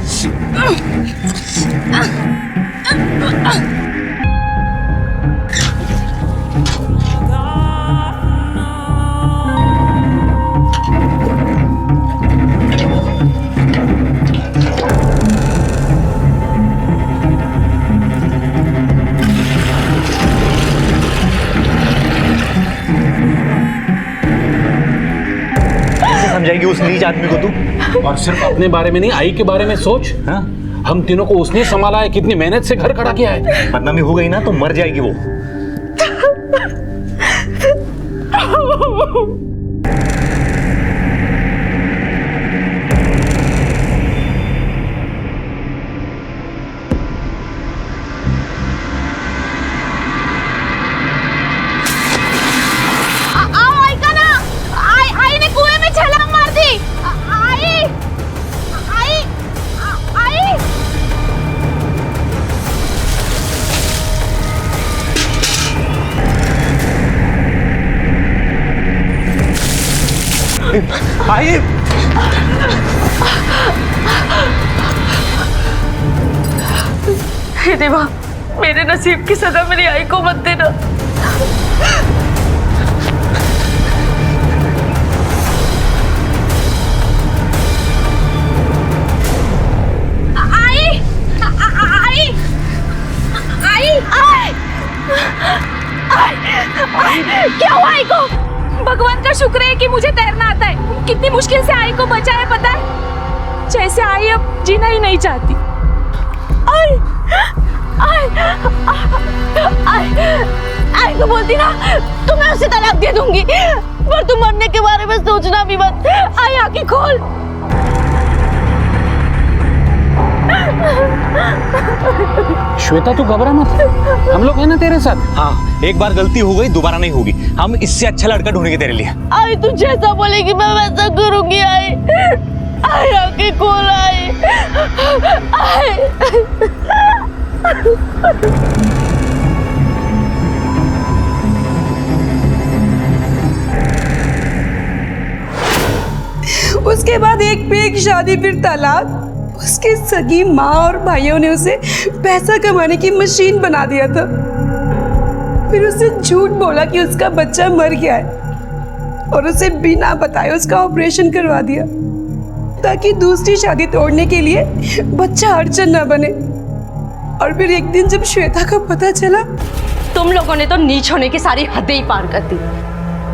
समझाएगी उस नीच आदमी को तू? और सिर्फ अपने बारे में नहीं, आई के बारे में सोच। हाँ? हम तीनों को उसने संभाला है, कितनी मेहनत से घर खड़ा किया है। बदनामी हो गई ना तो मर जाएगी वो। आई, हे देवा, मेरे नसीब की सदा मेरी आई को मत देना। आई, आई, आई, आई, क्या हुआ आई को? भगवान का शुक्र है कि मुझे तैरना आता है। कितनी मुश्किल से आई को बचाया पता है। जैसे आई अब जीना ही नहीं चाहती। आई आई आई आई तो बोलती ना तो मैं उसे तलाक दे दूंगी, पर तुम मरने के बारे में सोचना भी मत। आई आंखें खोल। श्वेता तू घबरा मत, हम लोग हैं ना तेरे साथ। हाँ, एक बार गलती हो गई दोबारा नहीं होगी। हम इससे अच्छा लड़का ढूंढेंगे तेरे लिए। आई तू जैसा बोलेगी मैं वैसा करूंगी। आई आई आंखें खोल। आई उसके बाद एक पे एक शादी, फिर तलाक। उसके सगी माँ और भाइयों ने उसे पैसा कमाने की मशीन बना दिया था। फिर उसे झूठ बोला कि उसका बच्चा मर गया है और उसे बिना बताए उसका ऑपरेशन करवा दिया ताकि दूसरी शादी तोड़ने के लिए बच्चा अड़चन न बने। और फिर एक दिन जब श्वेता को पता चला, तुम लोगों ने तो नीच होने की सारी हदें ही पार कर दी।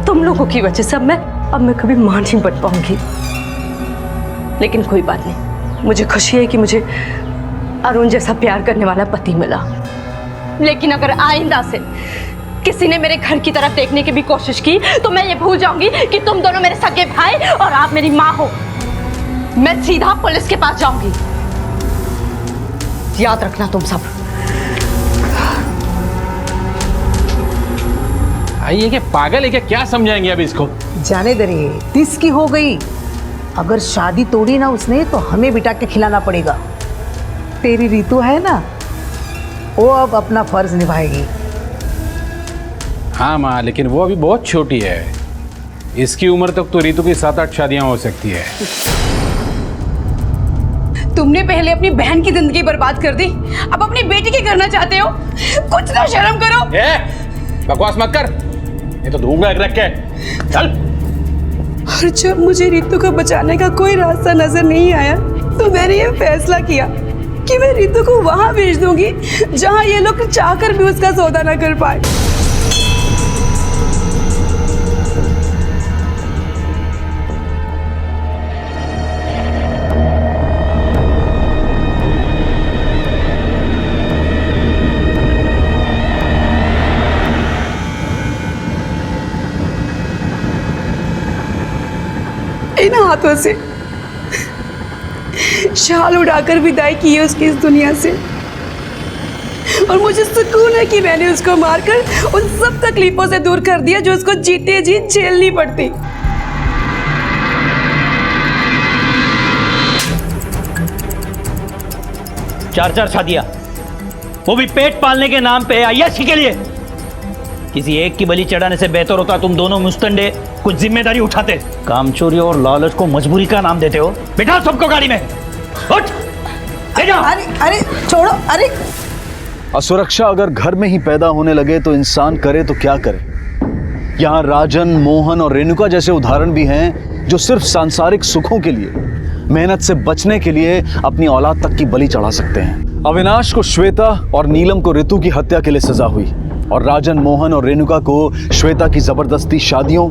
तुम लोगों की वजह से अब मैं कभी मां नहीं बन पाऊंगी। लेकिन कोई बात नहीं, मुझे खुशी है कि मुझे अरुण जैसा प्यार करने वाला पति मिला। लेकिन अगर आइंदा से किसी ने मेरे घर की तरफ देखने की भी कोशिश की तो मैं ये भूल जाऊंगी कि तुम दोनों मेरे सगे भाई और आप मेरी माँ हो। मैं सीधा पुलिस के पास जाऊंगी। याद रखना तुम सब। ये क्या पागल है क्या? क्या समझाएंगे अब इसको? जाने दे रही, 30 की हो गई। अगर शादी तोड़ी ना उसने तो हमें बिठा के खिलाना पड़ेगा। तेरी रीतू है ना, वो अब अपना फर्ज निभाएगी। हाँ माँ, लेकिन वो अभी बहुत छोटी है। इसकी उम्र तक तो रीतू की 7-8 शादियां हो सकती है। तुमने पहले अपनी बहन की जिंदगी बर्बाद कर दी, अब अपनी बेटी की करना चाहते हो। कुछ तो शर्म करो। बकवास मत कर, ये तो धूंगा रख के चल। और जब मुझे रीतू को बचाने का कोई रास्ता नजर नहीं आया तो मैंने ये फैसला किया कि मैं रीतू को वहां भेज दूंगी जहां ये लोग चाहकर भी उसका सौदा ना कर पाए। इन हाथों से शाल उड़ाकर विदाई की है उसकी इस दुनिया से। और मुझे सुकून है कि मैंने उसको मारकर उन सब तकलीफों से दूर कर दिया जो उसको जीते जी झेलनी पड़ती। चार शादियां, वो भी पेट पालने के नाम पे, अय्याशी के लिए। किसी एक की बलि चढ़ाने से बेहतर होता तुम दोनों मुस्तंडे कुछ जिम्मेदारी उठाते। कामचोरी और लालच को मजबूरी का नाम देते हो। बिठा सबको गाड़ी में, उठ, ले जाओ। अरे छोड़ो। अरे असुरक्षा अगर घर में ही पैदा होने लगे तो इंसान करे तो क्या करे। यहाँ राजन, मोहन और रेणुका जैसे उदाहरण भी हैं जो सिर्फ सांसारिक सुखों के लिए, मेहनत से बचने के लिए अपनी औलाद तक की बलि चढ़ा सकते हैं। अविनाश को श्वेता और नीलम को ऋतु की हत्या के लिए सजा हुई और राजन, मोहन और रेणुका को श्वेता की जबरदस्ती शादियों,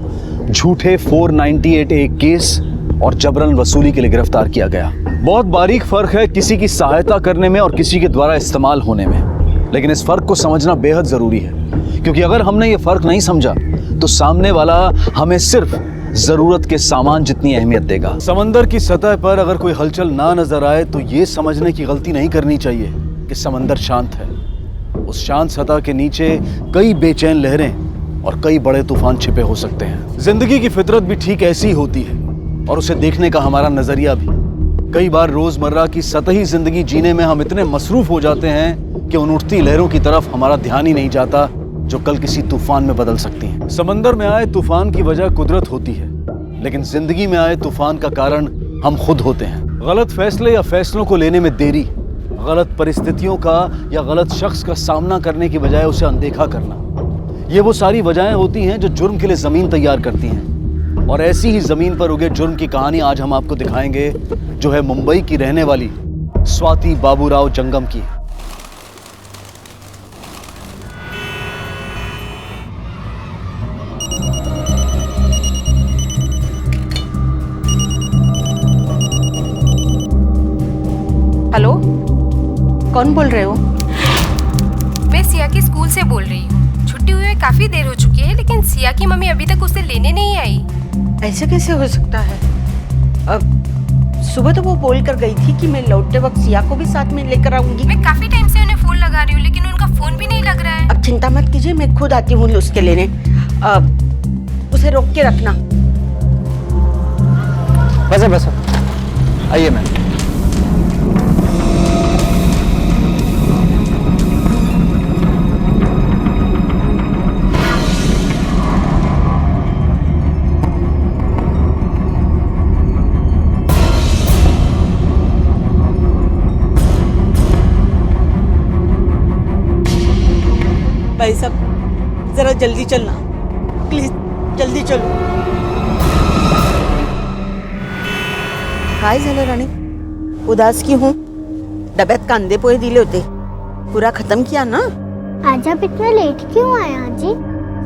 झूठे 498A केस और जबरन वसूली के लिए गिरफ्तार किया गया। बहुत बारीक फर्क है किसी की सहायता करने में और किसी के द्वारा इस्तेमाल होने में, लेकिन इस फर्क को समझना बेहद जरूरी है, क्योंकि अगर हमने ये फर्क नहीं समझा तो सामने वाला हमें सिर्फ जरूरत के सामान जितनी अहमियत देगा। समंदर की सतह पर अगर कोई हलचल ना नजर आए तो ये समझने की गलती नहीं करनी चाहिए कि समंदर शांत है। उस शांत सतह के नीचे कई बेचैन लहरें और कई बड़े तूफान छिपे हो सकते हैं। जिंदगी की फितरत भी ठीक ऐसी ही होती है और उसे देखने का हमारा नजरिया भी। कई बार रोजमर्रा की सतही जिंदगी जीने में हम इतने मसरूफ हो जाते हैं कि उन उठती लहरों की तरफ हमारा ध्यान ही नहीं जाता जो कल किसी तूफान में बदल सकती हैं। समंदर में आए तूफान की वजह कुदरत होती है, लेकिन जिंदगी में आए तूफान का कारण हम खुद होते हैं। गलत फैसले या फैसलों को लेने में देरी, गलत परिस्थितियों का या गलत शख्स का सामना करने की बजाय उसे अनदेखा करना, ये वो सारी वजहें होती हैं जो जुर्म के लिए जमीन तैयार करती हैं। और ऐसी ही जमीन पर उगे जुर्म की कहानी आज हम आपको दिखाएंगे, जो है मुंबई की रहने वाली स्वाति बाबूराव जंगम की। कौन बोल रहे हो? मैं सिया के स्कूल से बोल रही हूँ। छुट्टी हुए काफी देर हो चुकी है, लेकिन सिया की मम्मी अभी तक उसे लेने नहीं आई। ऐसे कैसे हो सकता है? अब सुबह तो वो बोल कर गई थी कि मैं लौटते वक्त सिया को भी साथ में लेकर आऊंगी। मैं काफी टाइम से उन्हें फोन लगा रही हूँ, लेकिन उनका फोन भी नहीं लग रहा है। अब चिंता मत कीजिए, मैं खुद आती हूँ उसके लेने। उसे रोक के रखना। बस आइए मैम। भाई साहब जरा जल्दी चलना प्लीज, जल्दी चलो। काय झालं राणी, उदास की हूँ? डब्यात कांदे पोहे दिले होते, पूरा खत्म किया ना? आज आप इतना लेट क्यों आए आजी?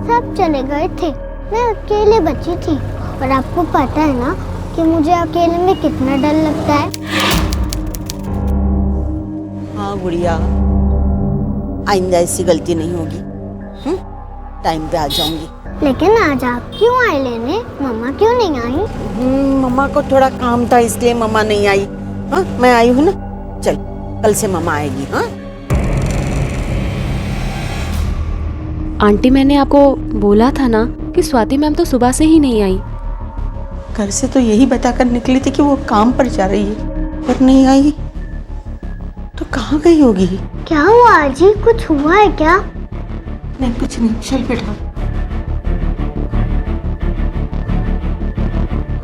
सब चले गए थे, मैं अकेले बची थी। और आपको पता है ना कि मुझे अकेले में कितना डर लगता है। हाँ गुड़िया, आइंदा ऐसी गलती नहीं होगी। टाइम पे आ जाऊंगी। लेकिन आज आप क्यों आए लेने? मम्मा क्यों नहीं आई? मम्मा को थोड़ा काम था इसलिए मम्मा नहीं आई। हाँ मैं आई हूँ ना, चल कल से मम्मा आएगी। हाँ आंटी, मैंने आपको बोला था ना कि स्वाति मैम तो सुबह से ही नहीं आई। घर से तो यही बताकर निकली थी कि वो काम पर जा रही है, पर नहीं आई। तो कहाँ गई होगी? क्या हुआ आजी, कुछ हुआ है क्या? नहीं कुछ नहीं, चल बेटा।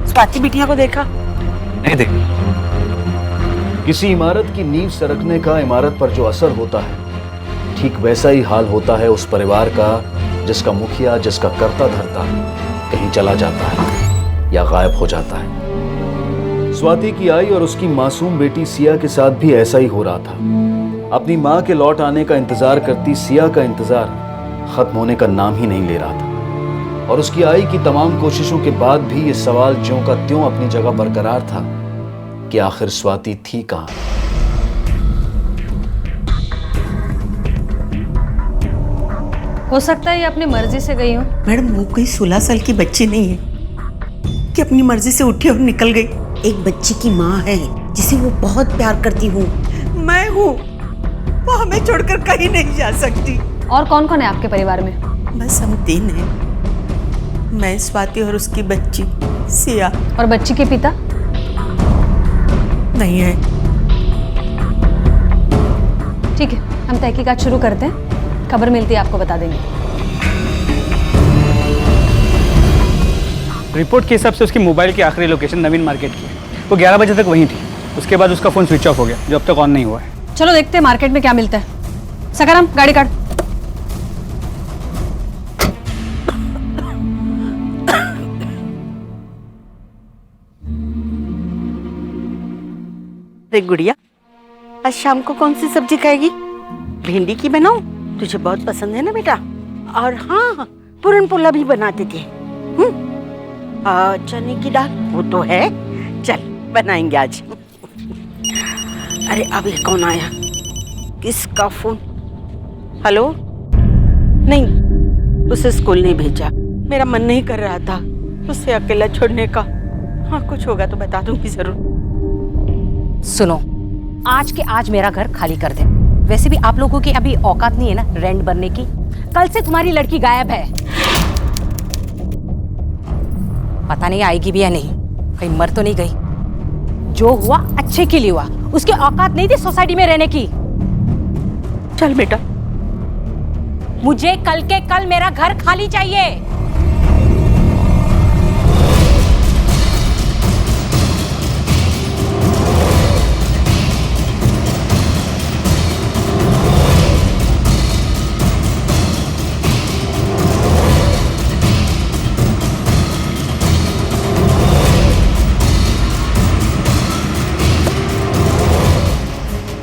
स्वाति बिटिया को देखा? नहीं देखा। किसी इमारत की नींव सरकने का इमारत पर जो असर होता है, ठीक वैसा ही हाल होता है उस परिवार का जिसका मुखिया, जिसका कर्ता धर्ता कहीं चला जाता है या गायब हो जाता है। स्वाति की आई और उसकी मासूम बेटी सिया के साथ भी ऐसा ही हो रहा था। अपनी माँ के लौट आने का इंतजार करती सिया का इंतजार खत्म होने का नाम ही नहीं ले रहा था। और उसकी आई की तमाम कोशिशों के बाद भी ये सवाल ज्यों का त्यों अपनी जगह बरकरार था कि आखिर स्वाति थी कहाँ। हो सकता है ये अपनी मर्जी से गई हो। मैडम वो कोई 16 साल की बच्ची नहीं है कि अपनी मर्जी से उठी और निकल गई। एक बच्ची की माँ है जिसे वो बहुत प्यार करती हूँ, मैं हूँ। वो हमें छोड़कर कहीं नहीं जा सकती। और कौन कौन है आपके परिवार में? बस हम 3 हैं, मैं, स्वाति और उसकी बच्ची सिया। और बच्ची के पिता? नहीं है। ठीक है, हम तहकीकात शुरू करते हैं, खबर मिलती है आपको बता देंगे। रिपोर्ट के हिसाब से उसकी मोबाइल की आखिरी लोकेशन नवीन मार्केट की है। वो 11 बजे तक वहीं थी, उसके बाद उसका फ़ोन स्विच ऑफ हो गया, जो अब तक ऑन नहीं हुआ है। चलो देखते हैं मार्केट में क्या मिलता है। सकाराम, गाड़ी काट। देख गुड़िया, आज शाम को कौन सी सब्जी खाएगी? भिंडी की बनाऊं? तुझे बहुत पसंद है ना बेटा। और हाँ, पूरन पोला भी बनाते थे। चने की दाल वो तो है, चल बनाएंगे आज। अरे अभी कौन आया? किसका फोन? हेलो? नहीं, उसे स्कूल नहीं भेजा, मेरा मन नहीं कर रहा था उसे अकेला छोड़ने का। हाँ कुछ होगा तो बता दूंगी जरूर। सुनो, आज के आज मेरा घर खाली कर दे। वैसे भी आप लोगों की अभी औकात नहीं है ना रेंट भरने की। कल से तुम्हारी लड़की गायब है, पता नहीं आएगी भी या नहीं, कहीं मर तो नहीं गई। जो हुआ अच्छे के लिए हुआ, उसकी औकात नहीं थी सोसाइटी में रहने की। चल बेटा, मुझे कल के कल मेरा घर खाली चाहिए।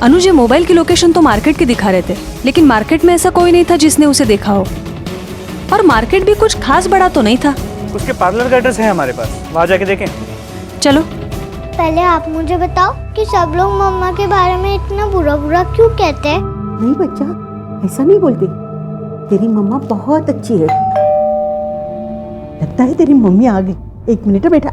अनुज, ये मोबाइल की लोकेशन तो मार्केट की दिखा रहे थे, लेकिन मार्केट में ऐसा कोई नहीं था जिसने उसे देखा हो। और मार्केट भी कुछ खास बड़ा तो नहीं था। उसके पार्लर का एड्रेस है हमारे पास, वहाँ जाके देखें। चलो। पहले आप मुझे बताओ कि सब लोग मम्मा के बारे में इतना बुरा बुरा क्यों कहते हैं? नहीं बच्चा, ऐसा नहीं बोलते। तेरी मम्मा बहुत अच्छी है। लगता है तेरी मम्मी आ गई। 1 मिनट बेटा।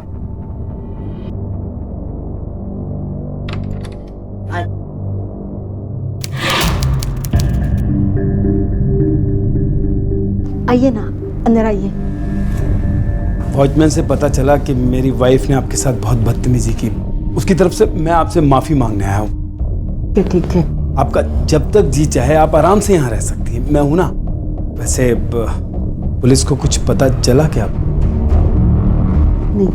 आइए ना, अंदर आइए। वॉचमैन से पता चला कि मेरी वाइफ ने आपके साथ बहुत बदतमीजी की। उसकी तरफ से मैं आपसे माफी मांगने आया हूँ। ठीक है। आपका जब तक जी चाहे आप आराम से यहाँ रह सकती हैं, मैं हूं ना। वैसे पुलिस को कुछ पता चला क्या? नहीं।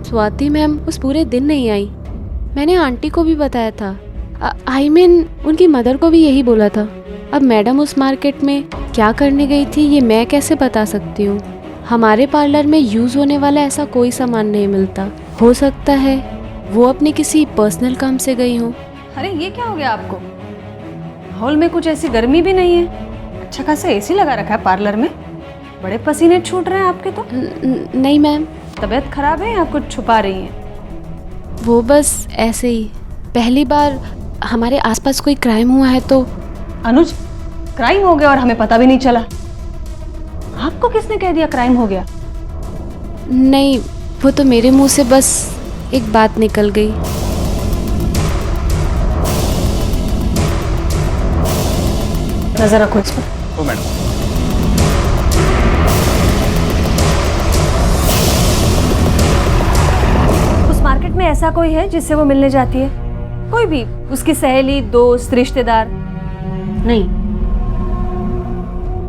स्वाति मैम उस पूरे दिन नहीं आई। मैंने आंटी को भी बताया था। आई मीन उनकी मदर को भी यही बोला था। अब मैडम उस मार्केट में क्या करने गई थी ये मैं कैसे बता सकती हूँ। हमारे पार्लर में यूज़ होने वाला ऐसा कोई सामान नहीं मिलता। हो सकता है वो अपने किसी पर्सनल काम से गई हो। अरे ये क्या हो गया आपको? हॉल में कुछ ऐसी गर्मी भी नहीं है। अच्छा खासा एसी लगा रखा है पार्लर में। बड़े पसीने छूट रहे हैं आपके तो। नहीं मैम। तबीयत खराब है या कुछ छुपा रही हैं? वो बस ऐसे ही। पहली बार हमारे आसपास कोई क्राइम हुआ है तो। अनुज, क्राइम हो गया और हमें पता भी नहीं चला? आपको किसने कह दिया क्राइम हो गया? नहीं, वो तो मेरे मुंह से बस एक बात निकल गई। नजर रखो इस पर। ओ मैडम। उस मार्केट में ऐसा कोई है जिससे वो मिलने जाती है? कोई भी, उसकी सहेली, दोस्त, रिश्तेदार? नहीं,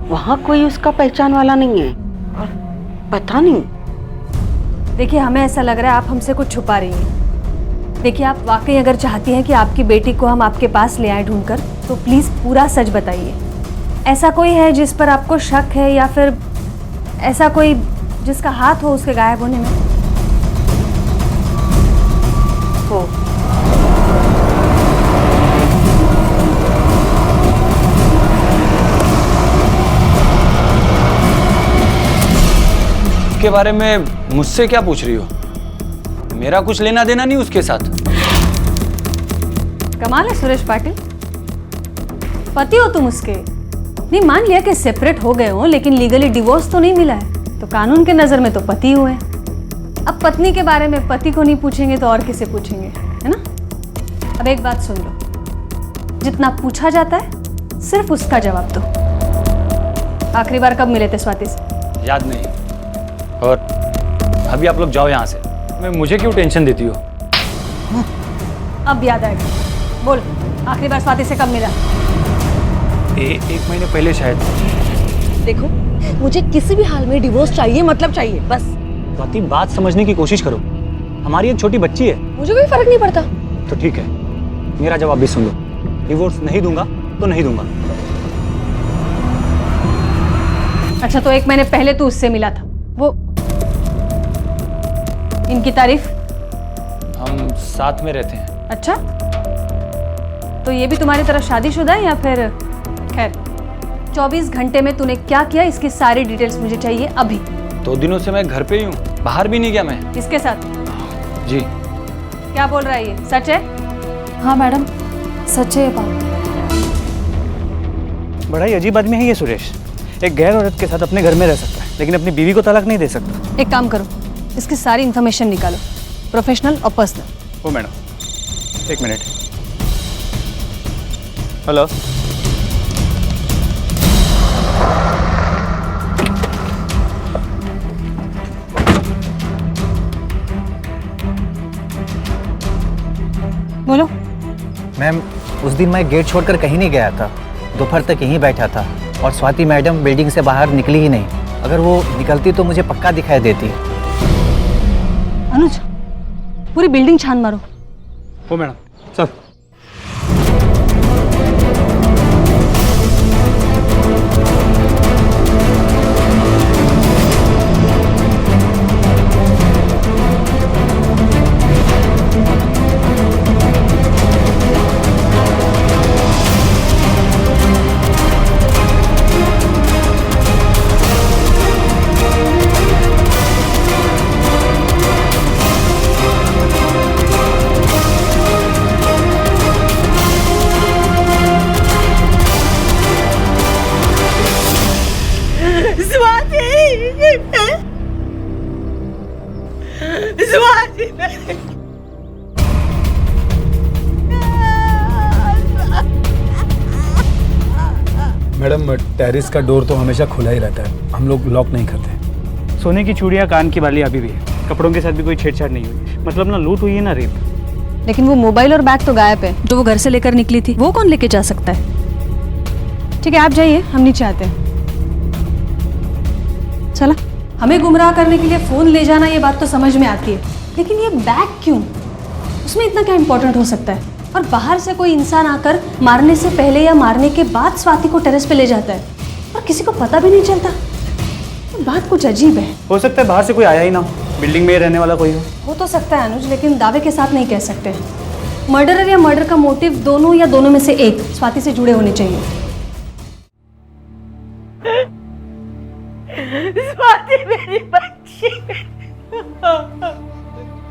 वहाँ कोई उसका पहचान वाला नहीं है और पता नहीं। देखिए, हमें ऐसा लग रहा है आप हमसे कुछ छुपा रही हैं। देखिए, आप वाकई अगर चाहती हैं कि आपकी बेटी को हम आपके पास ले आए ढूंढकर, तो प्लीज़ पूरा सच बताइए। ऐसा कोई है जिस पर आपको शक है या फिर ऐसा कोई जिसका हाथ हो उसके गायब होने में? हो। के बारे में मुझसे क्या पूछ रही हो? मेरा कुछ लेना देना नहीं उसके साथ। कमाल है सुरेश पाटिल, पति हो तुम उसके। नहीं, मान लिया कि सेपरेट हो गए हो, लेकिन लीगली डिवोर्स तो नहीं मिला है, तो कानून के नजर में तो पति हुए। अब पत्नी के बारे में पति को नहीं पूछेंगे तो और किसे पूछेंगे, है ना? अब एक बात सुन लो, जितना पूछा जाता है सिर्फ उसका जवाब दो। आखिरी बार कब मिले थे स्वाति से? याद नहीं। और अभी आप लोग जाओ यहाँ से। मैं मुझे क्यों टेंशन देती हो? अब याद आएगा। बोल, आखिरी बार स्वाति से कब मिला? 1 महीने पहले शायद। देखो, मुझे किसी भी हाल में डिवोर्स चाहिए, मतलब चाहिए, बस। स्वाति, बात समझने की कोशिश करो। हमारी एक छोटी बच्ची है। मुझे कोई फर्क नहीं पड़ता। तो ठीक है, मेरा जवाब भी सुन लो। डिवोर्स नहीं दूंगा तो नहीं दूंगा। अच्छा, तो 1 महीने पहले तू उससे मिला था, वो इनकी तारीफ? हम साथ में रहते हैं। अच्छा, तो ये भी तुम्हारी तरह शादीशुदा है या फिर? खैर, 24 घंटे में तूने क्या किया इसकी सारी डिटेल्स मुझे चाहिए अभी। 2 दिनों से मैं घर पे ही हूँ, बाहर भी नहीं गया मैं। किसके साथ? जी। क्या बोल रहा है ये, सच है? हाँ मैडम, सच है ये बात। बड़ा ही अजीब आदमी है ये सुरेश। एक गैर औरत के साथ अपने घर में रह सकता है, लेकिन अपनी बीवी को तलाक नहीं दे सकता। एक काम करो, इसकी सारी इन्फॉर्मेशन निकालो, प्रोफेशनल और पर्सनल। ओ मैडम, 1 मिनट। हेलो। बोलो। मैम, उस दिन मैं गेट छोड़कर कहीं नहीं गया था। दोपहर तक यहीं बैठा था और स्वाति मैडम बिल्डिंग से बाहर निकली ही नहीं। अगर वो निकलती तो मुझे पक्का दिखाई देती। अनुज, पूरी बिल्डिंग छान मारो। ओ मैडम, चल। स्वाति नहीं। मैडम टेरेस का डोर तो हमेशा खुला ही रहता है, हम लोग लॉक नहीं करते। सोने की चूड़ियाँ, कान की बाली अभी भी है, कपड़ों के साथ भी कोई छेड़छाड़ नहीं हुई, मतलब ना लूट हुई है ना रेप। लेकिन वो मोबाइल और बैग तो गायब है जो वो घर से लेकर निकली थी, वो कौन लेके जा सकता है? ठीक है आप जाइए, हम नीचे आते हैं। चला, हमें गुमराह करने के लिए फोन ले जाना ये बात तो समझ में आती है, लेकिन ये बैग क्यों? उसमें इतना क्या इंपॉर्टेंट हो सकता है? और बाहर से कोई इंसान आकर मारने से पहले या मारने के बाद स्वाति को टेरेस पे ले जाता है और किसी को पता भी नहीं चलता। तो बात कुछ अजीब है। हो सकता है बाहर से कोई आया ही ना हो, बिल्डिंग में रहने वाला कोई हो तो सकता है अनुज, लेकिन दावे के साथ नहीं कह सकते। मर्डरर या मर्डर का मोटिव दोनों या दोनों में से एक स्वाति से जुड़े होने चाहिए। स्वाति मेरी बच्ची।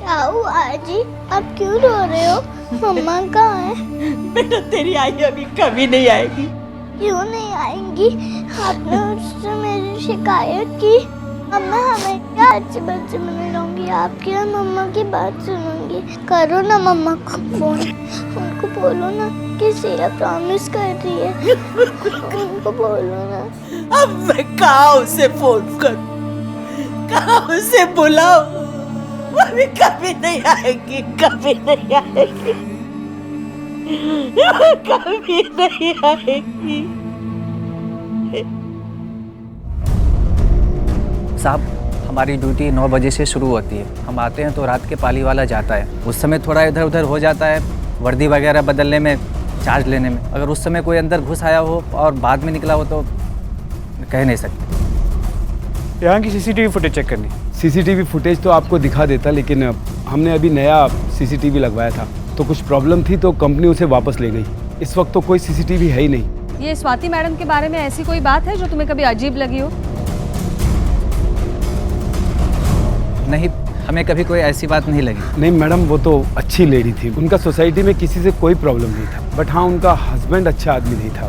क्या हुआ जी, आप क्यों रो रहे हो? मम्मा कहाँ है? बेटा तेरी आई अभी कभी नहीं आएगी। क्यों नहीं आएंगी? आपने उससे मेरी शिकायत की। अम्मा हमें क्या अच्छे बच्चे बने रहूंगी, आपकी और मम्मा की बात सुनूंगी। करो ना मम्मा को फोन, उनको बोलो ना कि सिया प्रॉमिस कर रही है, उनको बोलो ना। अब मैं कहाँ उसे फोन करूं, कहाँ उसे बुलाऊं? वो भी कभी नहीं आएगी, कभी नहीं आएगी, वो कभी नहीं आएगी। साहब हमारी ड्यूटी 9 बजे से शुरू होती है, हम आते हैं तो रात के पाली वाला जाता है, उस समय थोड़ा इधर उधर हो जाता है वर्दी वगैरह बदलने में, चार्ज लेने में। अगर उस समय कोई अंदर घुस आया हो और बाद में निकला हो तो कह नहीं सकते। यहाँ की सीसीटीवी फुटेज चेक करनी। सीसीटीवी फुटेज तो आपको दिखा देता, लेकिन हमने अभी नया सीसीटीवी लगवाया था तो कुछ प्रॉब्लम थी तो कंपनी उसे वापस ले गई। इस वक्त तो कोई सीसीटीवी है ही नहीं। ये स्वाति मैडम के बारे में ऐसी कोई बात है जो तुम्हें कभी अजीब लगी हो? नहीं, हमें कभी कोई ऐसी बात नहीं लगी। नहीं मैडम, वो तो अच्छी लेडी थी, उनका सोसाइटी में किसी से कोई प्रॉब्लम नहीं था, बट हाँ उनका हस्बैंड अच्छा आदमी नहीं था।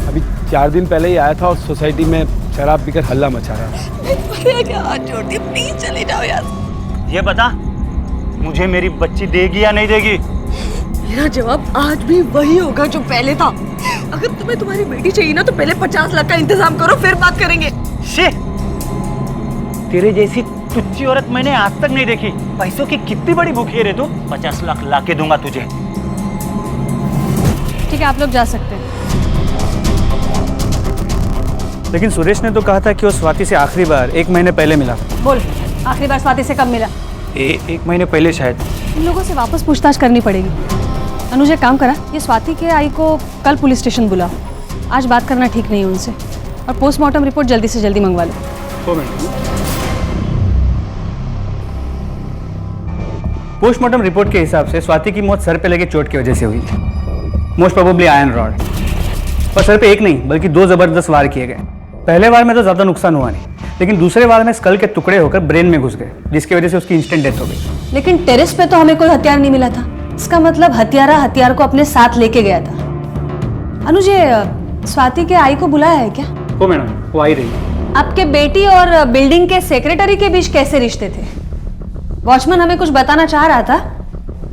अभी 4 दिन पहले ही आया था और सोसाइटी में शराब पीकर हल्ला मचा रहा था। हाथ जोड़ती, प्लीज चले जाओ यार। ये बता मुझे मेरी बच्ची देगी या नहीं देगी? मेरा जवाब आज भी वही होगा जो पहले था। अगर तुम्हें तुम्हारी बेटी चाहिए ना तो पहले 50 लाख का इंतजाम करो, फिर बात करेंगे। तेरे जैसी तुच्ची औरत मैंने आज तक नहीं देखी। पैसों की कितनी बड़ी भूखी है रे तू। 50 लाख ला के दूंगा तुझे। ठीक है आप लोग जा सकते हैं। लेकिन सुरेश ने तो कहा था कि वो स्वाति से आखिरी बार 1 महीने पहले मिला। बोल, आखिरी बार स्वाति से कब मिला? 1 महीने पहले शायद। इन लोगों से वापस पूछताछ करनी पड़ेगी। अनुज एक काम करा, ये स्वाति के आई को कल पुलिस स्टेशन बुलाओ। आज बात करना ठीक नहीं है उनसे, और पोस्टमार्टम रिपोर्ट जल्दी से जल्दी मंगवा लो। पोस्टमार्टम रिपोर्ट के हिसाब से स्वाति की मौत सर पे लगे चोट की वजह से हुई है। Most probably iron rod. पर सर पे 1 नहीं बल्कि 2 जबरदस्त वार किए गए। पहले वार में तो ज्यादा नुकसान हुआ नहीं, लेकिन दूसरे वार में स्कल के टुकड़े होकर ब्रेन में घुस गए, जिसकी वजह से उसकी इंस्टेंट डेथ हो गई। लेकिन टेरेस पे तो हमें कोई हथियार नहीं मिला था। इसका मतलब हत्यारा हथियार को अपने साथ लेके गया था। अनुज स्वाति के आई को बुलाया है क्या? ओ मैडम, वो आई रही। आपके बेटी और बिल्डिंग के सेक्रेटरी के बीच कैसे रिश्ते थे? वॉचमैन हमें कुछ बताना चाह रहा था,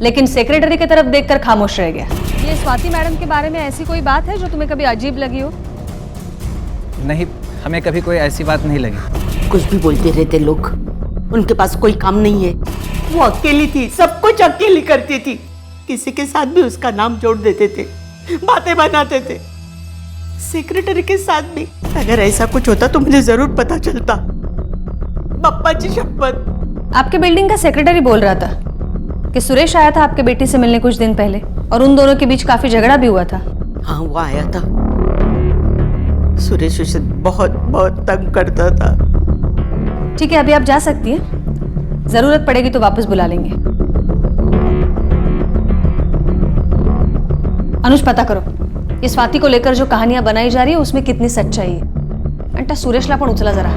लेकिन सेक्रेटरी की तरफ देखकर खामोश रह गया। ये स्वाति मैडम के बारे में ऐसी कोई बात है जो तुम्हें कभी अजीब लगी हो? नहीं, हमें कभी कोई ऐसी बात नहीं लगी। कुछ भी बोलते रहते लोग, उनके पास कोई काम नहीं है। वो अकेली थी, सब कुछ अकेली करती थी। किसी के साथ भी उसका नाम जोड़ देते थे, बातें बनाते थे। सेक्रेटरी के साथ भी। अगर ऐसा कुछ होता तो मुझे जरूर पता चलता। पप्पा जी शपथ। आपके बिल्डिंग का सेक्रेटरी बोल रहा था कि सुरेश आया था आपके बेटी से मिलने कुछ दिन पहले, और उन दोनों के बीच काफी झगड़ा भी हुआ था। हाँ वो आया था। सुरेश उसे बहुत बहुत तंग करता था। ठीक है, अभी आप जा सकती हैं, जरूरत पड़ेगी तो वापस बुला लेंगे। अनुज पता करो, ये स्वाति को लेकर जो कहानियां बनाई जा रही है उसमें कितनी सच्चाई है। अंटा सुरेशला पण उचला जरा।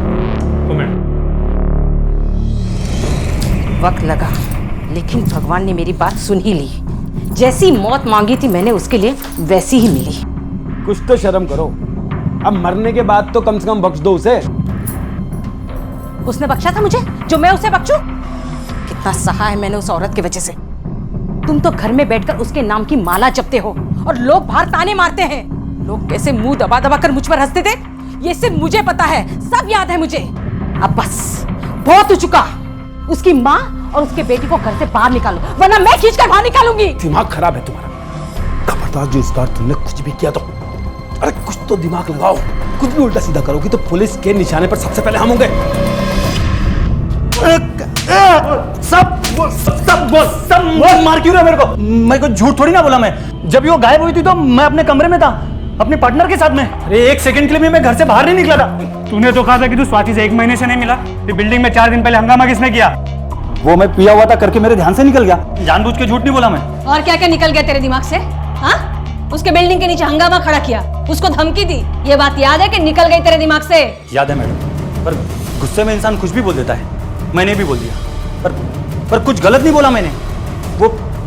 वक्त लगा, लेकिन भगवान ने मेरी बात सुन ही ली। जैसी मौत मांगी थी मैंने उसके लिए वैसी ही मिली। कुछ तो शर्म करो। अब मरने के बाद तो कम से कम बख्श दो उसे। उसने बख्शा था मुझे जो मैं उसे बख्शूं? कितना सहा है मैंने उस औरत की वजह से। तुम तो घर में बैठकर उसके नाम की माला जपते हो और लोग बाहर ताने मारते हैं। लोग कैसे मुंह दबा दबा कर मुझ पर हंसते थे, ये सिर्फ मुझे पता है, सब याद है मुझे। अब बस बहुत हो चुका। उसकी माँ और उसके बेटी को घर से बाहर निकालो, वरना मैं खींचकर बाहर निकालूंगी। दिमाग खराब है तुम्हारा। खबरदार जो इस बार तुमने कुछ भी किया तो, अरे कुछ तो दिमाग लगाओ। कुछ भी उल्टा सीधा करोगी तो पुलिस के निशाने पर सबसे पहले हम होंगे। सब मार क्यों रहा मेरे को? मैं कुछ झूठ थोड़ी ना बोला। मैं जब वो गायब हुई थी तो मैं अपने कमरे में था अपने पार्टनर के साथ में। अरे एक सेकंड के लिए भी मैं घर से बाहर नहीं निकला था। तूने तो कहा था कि तू स्वाति से 1 महीने से नहीं मिला। ये बिल्डिंग में 4 दिन पहले हंगामा किसने किया? वो मैं पिया हुआ था करके मेरे ध्यान से निकल गया। जानबूझ के झूठ नहीं बोला मैं। और क्या क्या निकल गया तेरे दिमाग से? हाँ, उसके बिल्डिंग के नीचे हंगामा खड़ा किया, उसको धमकी दी, ये बात याद है कि निकल गई तेरे दिमाग से? याद है मैडम, पर गुस्से में इंसान कुछ भी बोल देता है। मैंने भी बोल दिया, पर कुछ गलत नहीं बोला मैंने।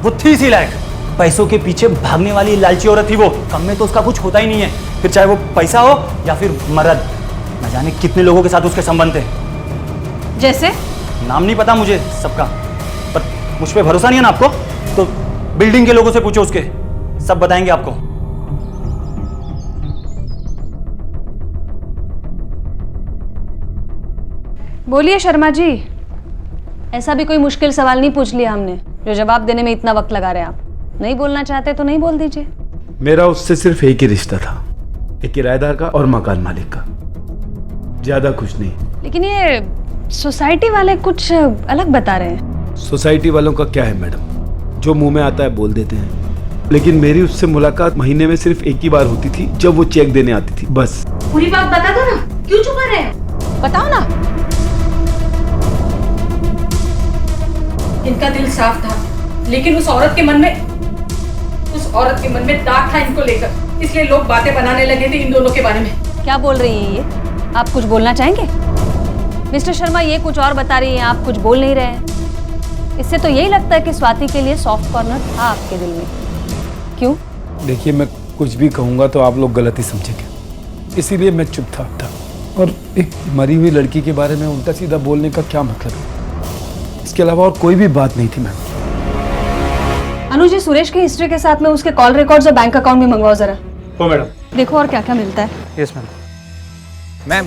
वो थी सी लायक। पैसों के पीछे भागने वाली लालची औरत थी वो। कम में तो उसका कुछ होता ही नहीं है, फिर चाहे वो पैसा हो या फिर मर्द। न जाने कितने लोगों के साथ उसके संबंध थे। जैसे? नाम नहीं पता मुझे सबका, पर मुझ पे भरोसा नहीं है ना आपको? तो बिल्डिंग के लोगों से पूछो, उसके सब बताएंगे आपको। बोलिए शर्मा जी, ऐसा भी कोई मुश्किल सवाल नहीं पूछ लिया हमने जो जवाब देने में इतना वक्त लगा रहे आप। नहीं बोलना चाहते तो नहीं बोल दीजिए। मेरा उससे सिर्फ एक ही रिश्ता था, एक किराएदार का और मकान मालिक का, ज्यादा कुछ नहीं। लेकिन ये सोसाइटी वाले कुछ अलग बता रहे हैं। सोसाइटी वालों का क्या है मैडम, जो मुंह में आता है बोल देते हैं। लेकिन मेरी उससे मुलाकात महीने में सिर्फ एक ही बार होती थी, जब वो चेक देने आती थी, बस। पूरी बात बता दो ना, क्यों छुपा रहे हैं? बताओ ना। इनका दिल साफ था, लेकिन उस औरत के मन में दाग था इनको लेकर, इसलिए लोग बातें बनाने लगे थे इन दोनों के बारे में। क्या बोल रही हैं ये? आप कुछ बोलना चाहेंगे? मिस्टर शर्मा ये कुछ और बता रही हैं, आप कुछ बोल नहीं रहे हैं। इससे तो यही लगता है कि स्वाति के लिए सॉफ्ट कॉर्नर था आपके दिल में। क्यों? देखिए, मैं कुछ भी कहूँगा तो आप लोग गलत ही समझेंगे, इसीलिए मैं चुप था। और एक मरी हुई लड़की के बारे में उल्टा सीधा बोलने का क्या मतलब है? इसके अलावा और कोई भी बात नहीं थी मैम। अनुज जी, सुरेश की हिस्ट्री के साथ में उसके कॉल रिकॉर्ड्स और बैंक अकाउंट भी मंगवाओ जरा। ओ मैडम। देखो और क्या क्या मिलता है। Yes ma'am. मैम।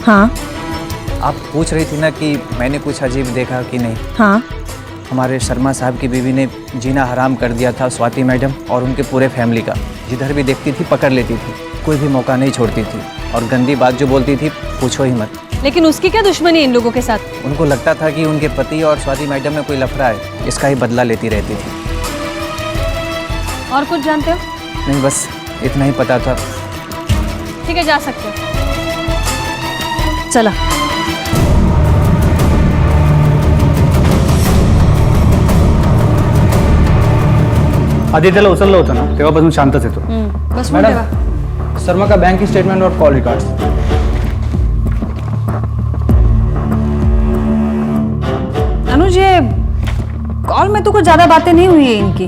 हाँ। आप पूछ रही थी ना कि मैंने कुछ अजीब देखा कि नहीं। हाँ। हमारे शर्मा साहब की बीवी ने जीना हराम कर दिया था स्वाति मैडम और उनके पूरे फैमिली का। जिधर भी देखती थी पकड़ लेती थी, कोई भी मौका नहीं छोड़ती थी, और गंदी बात जो बोलती थी पूछो ही मत। लेकिन उसकी क्या दुश्मनी इन लोगों के साथ? उनको लगता था कि उनके पति और स्वाति मैडम में कोई लफड़ा है, इसका ही बदला लेती रहती थी। और कुछ जानते हो? नहीं, बस इतना ही पता था। ठीक है, जा सकते हो। चला। आदित्यला उचललं होतं ना तेव्हापासून शांतच येतो। बस मॅडम, शर्मा का बैंक स्टेटमेंट और कॉल रिकॉर्ड्स। अनुज, ये कॉल में तो कुछ ज्यादा बातें नहीं हुई है इनकी।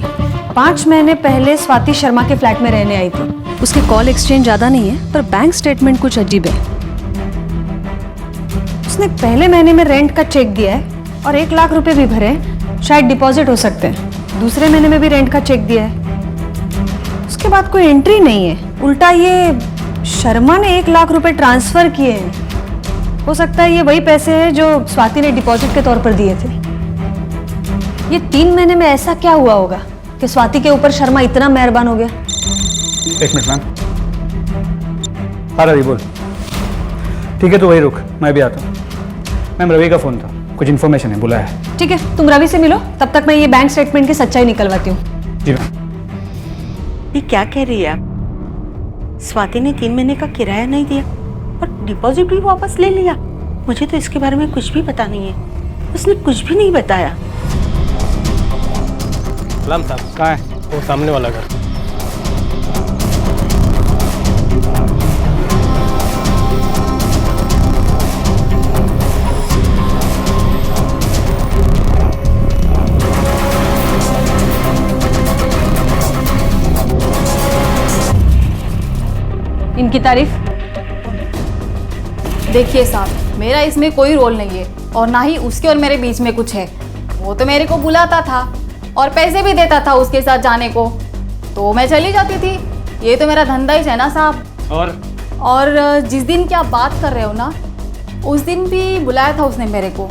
5 महीने पहले स्वाति शर्मा के फ्लैट में रहने आई थी। उसके कॉल एक्सचेंज ज्यादा नहीं है, पर बैंक स्टेटमेंट कुछ अजीब है। उसने पहले महीने में रेंट का चेक दिया है और 1 लाख रुपए भी भरे, शायद डिपॉजिट हो सकते हैं। दूसरे महीने में भी रेंट का चेक दिया है। उसके बाद कोई एंट्री नहीं है। उल्टा ये शर्मा ने 1 लाख रुपए ट्रांसफर किए हैं। हो सकता है ये वही पैसे हैं जो स्वाति ने डिपॉजिट के तौर पर दिए थे। ये 3 महीने में ऐसा क्या हुआ होगा कि स्वाति के ऊपर शर्मा इतना मेहरबान हो गया? 1 मिनट मैम। हाँ रवि बोल। ठीक है, तो वही रुक, मैं भी आता हूँ। मैम, रवि का फोन था, कुछ इन्फॉर्मेशन है, बुलाया है। ठीक है, तुम रवि से मिलो, तब तक मैं ये बैंक स्टेटमेंट की सच्चाई निकलवाती हूँ। जी मैम। ये क्या कह रही है आप? स्वाति ने 3 महीने का किराया नहीं दिया और डिपॉजिट भी वापस ले लिया। मुझे तो इसके बारे में कुछ भी पता नहीं है। उसने कुछ भी नहीं बताया। सलाम साहब। कहाँ है? वो सामने वाला घर। इनकी तारीफ देखिए साहब, मेरा इसमें कोई रोल नहीं है और ना ही उसके और मेरे बीच में कुछ है। वो तो मेरे को बुलाता था और पैसे भी देता था उसके साथ जाने को, तो मैं चली जाती थी। ये तो मेरा धंधा ही है ना साहब। और जिस दिन की आप बात कर रहे हो ना, उस दिन भी बुलाया था उसने मेरे को,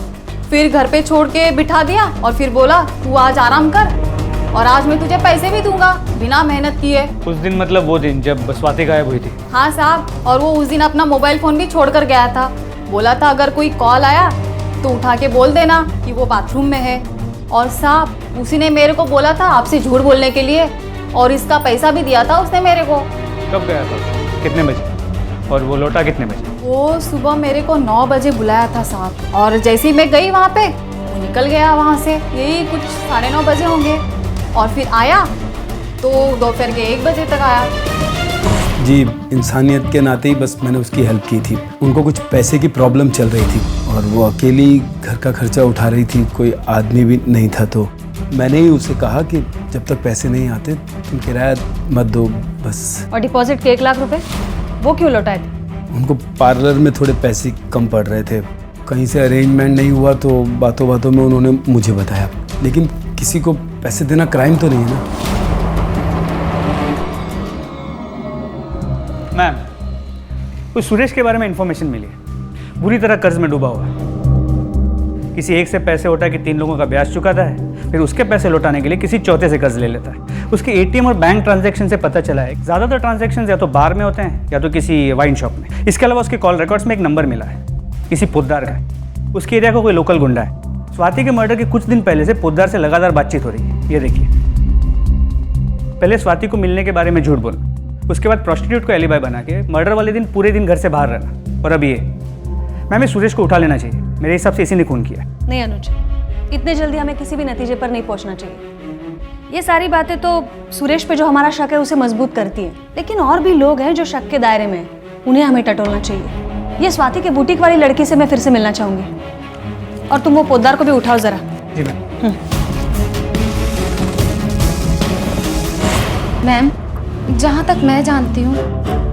फिर घर पे छोड़ के बिठा दिया और फिर बोला तू आज आराम कर और आज मैं तुझे पैसे भी दूंगा बिना मेहनत किए। उस दिन मतलब वो दिन जब स्वाति गायब हुई थी? हाँ साहब, और वो उस दिन अपना मोबाइल फ़ोन भी छोड़ कर गया था। बोला था अगर कोई कॉल आया तो उठा के बोल देना कि वो बाथरूम में है। और साहब उसी ने मेरे को बोला था आपसे झूठ बोलने के लिए, और इसका पैसा भी दिया था उसने मेरे को। कब गया था, कितने बजे, और वो लौटा कितने बजे? वो सुबह मेरे को 9 बजे बुलाया था साहब, और जैसे ही मैं गई वहाँ पे वो निकल गया वहाँ से, यही कुछ 9:30 बजे होंगे। और फिर आया तो दोपहर के 1 बजे तक आया। जी, इंसानियत के नाते ही बस मैंने उसकी हेल्प की थी। उनको कुछ पैसे की प्रॉब्लम चल रही थी और वो अकेली घर का खर्चा उठा रही थी, कोई आदमी भी नहीं था। तो मैंने ही उसे कहा कि जब तक पैसे नहीं आते तुम किराया मत दो बस। और डिपॉजिट के 1 लाख रुपए वो क्यों लौटाए थे? उनको पार्लर में थोड़े पैसे कम पड़ रहे थे, कहीं से अरेंजमेंट नहीं हुआ तो बातों बातों में उन्होंने मुझे बताया। लेकिन किसी को पैसे देना क्राइम तो नहीं है ना। मैम, उस सुरेश के बारे में इंफॉर्मेशन मिली है, बुरी तरह कर्ज में डूबा हुआ है। किसी एक से पैसे उठा के 3 लोगों का ब्याज चुकाता है, फिर उसके पैसे लौटाने के लिए किसी चौथे से कर्ज ले लेता है। उसके एटीएम और बैंक ट्रांजैक्शन से पता चला है ज़्यादातर ट्रांजैक्शन या तो बार में होते हैं या तो किसी वाइन शॉप में। इसके अलावा उसके कॉल रिकॉर्ड्स में एक नंबर मिला है, किसी पोद्दार का। उसके एरिया का कोई लोकल गुंडा है। स्वाति के मर्डर के कुछ दिन पहले से पोद्दार से लगातार बातचीत हो रही है। ये देखिए, पहले स्वाति को मिलने के बारे में झूठ बोलना, उसके बाद प्रोस्टिट्यूट को एलिबाई बना के मर्डर वाले दिन पूरे दिन घर से बाहर रहना, और अब ये। मैम, इस सुरेश को उठा लेना चाहिए, मेरे हिसाब से इसी ने खून किया। नहीं अनुज, इतने जल्दी हमें किसी भी नतीजे पर नहीं पहुंचना चाहिए। ये सारी बातें तो सुरेश पे जो हमारा शक है उसे मजबूत करती है, लेकिन और भी लोग हैं जो शक के दायरे में हैं, उन्हें हमें टटोलना चाहिए। ये स्वाति के बुटीक वाली लड़की से मैं फिर से मिलना चाहूंगी, और तुम वो पोद्दार को भी उठाओ जरा। जी मैम। मैम, जहाँ तक मैं जानती हूँ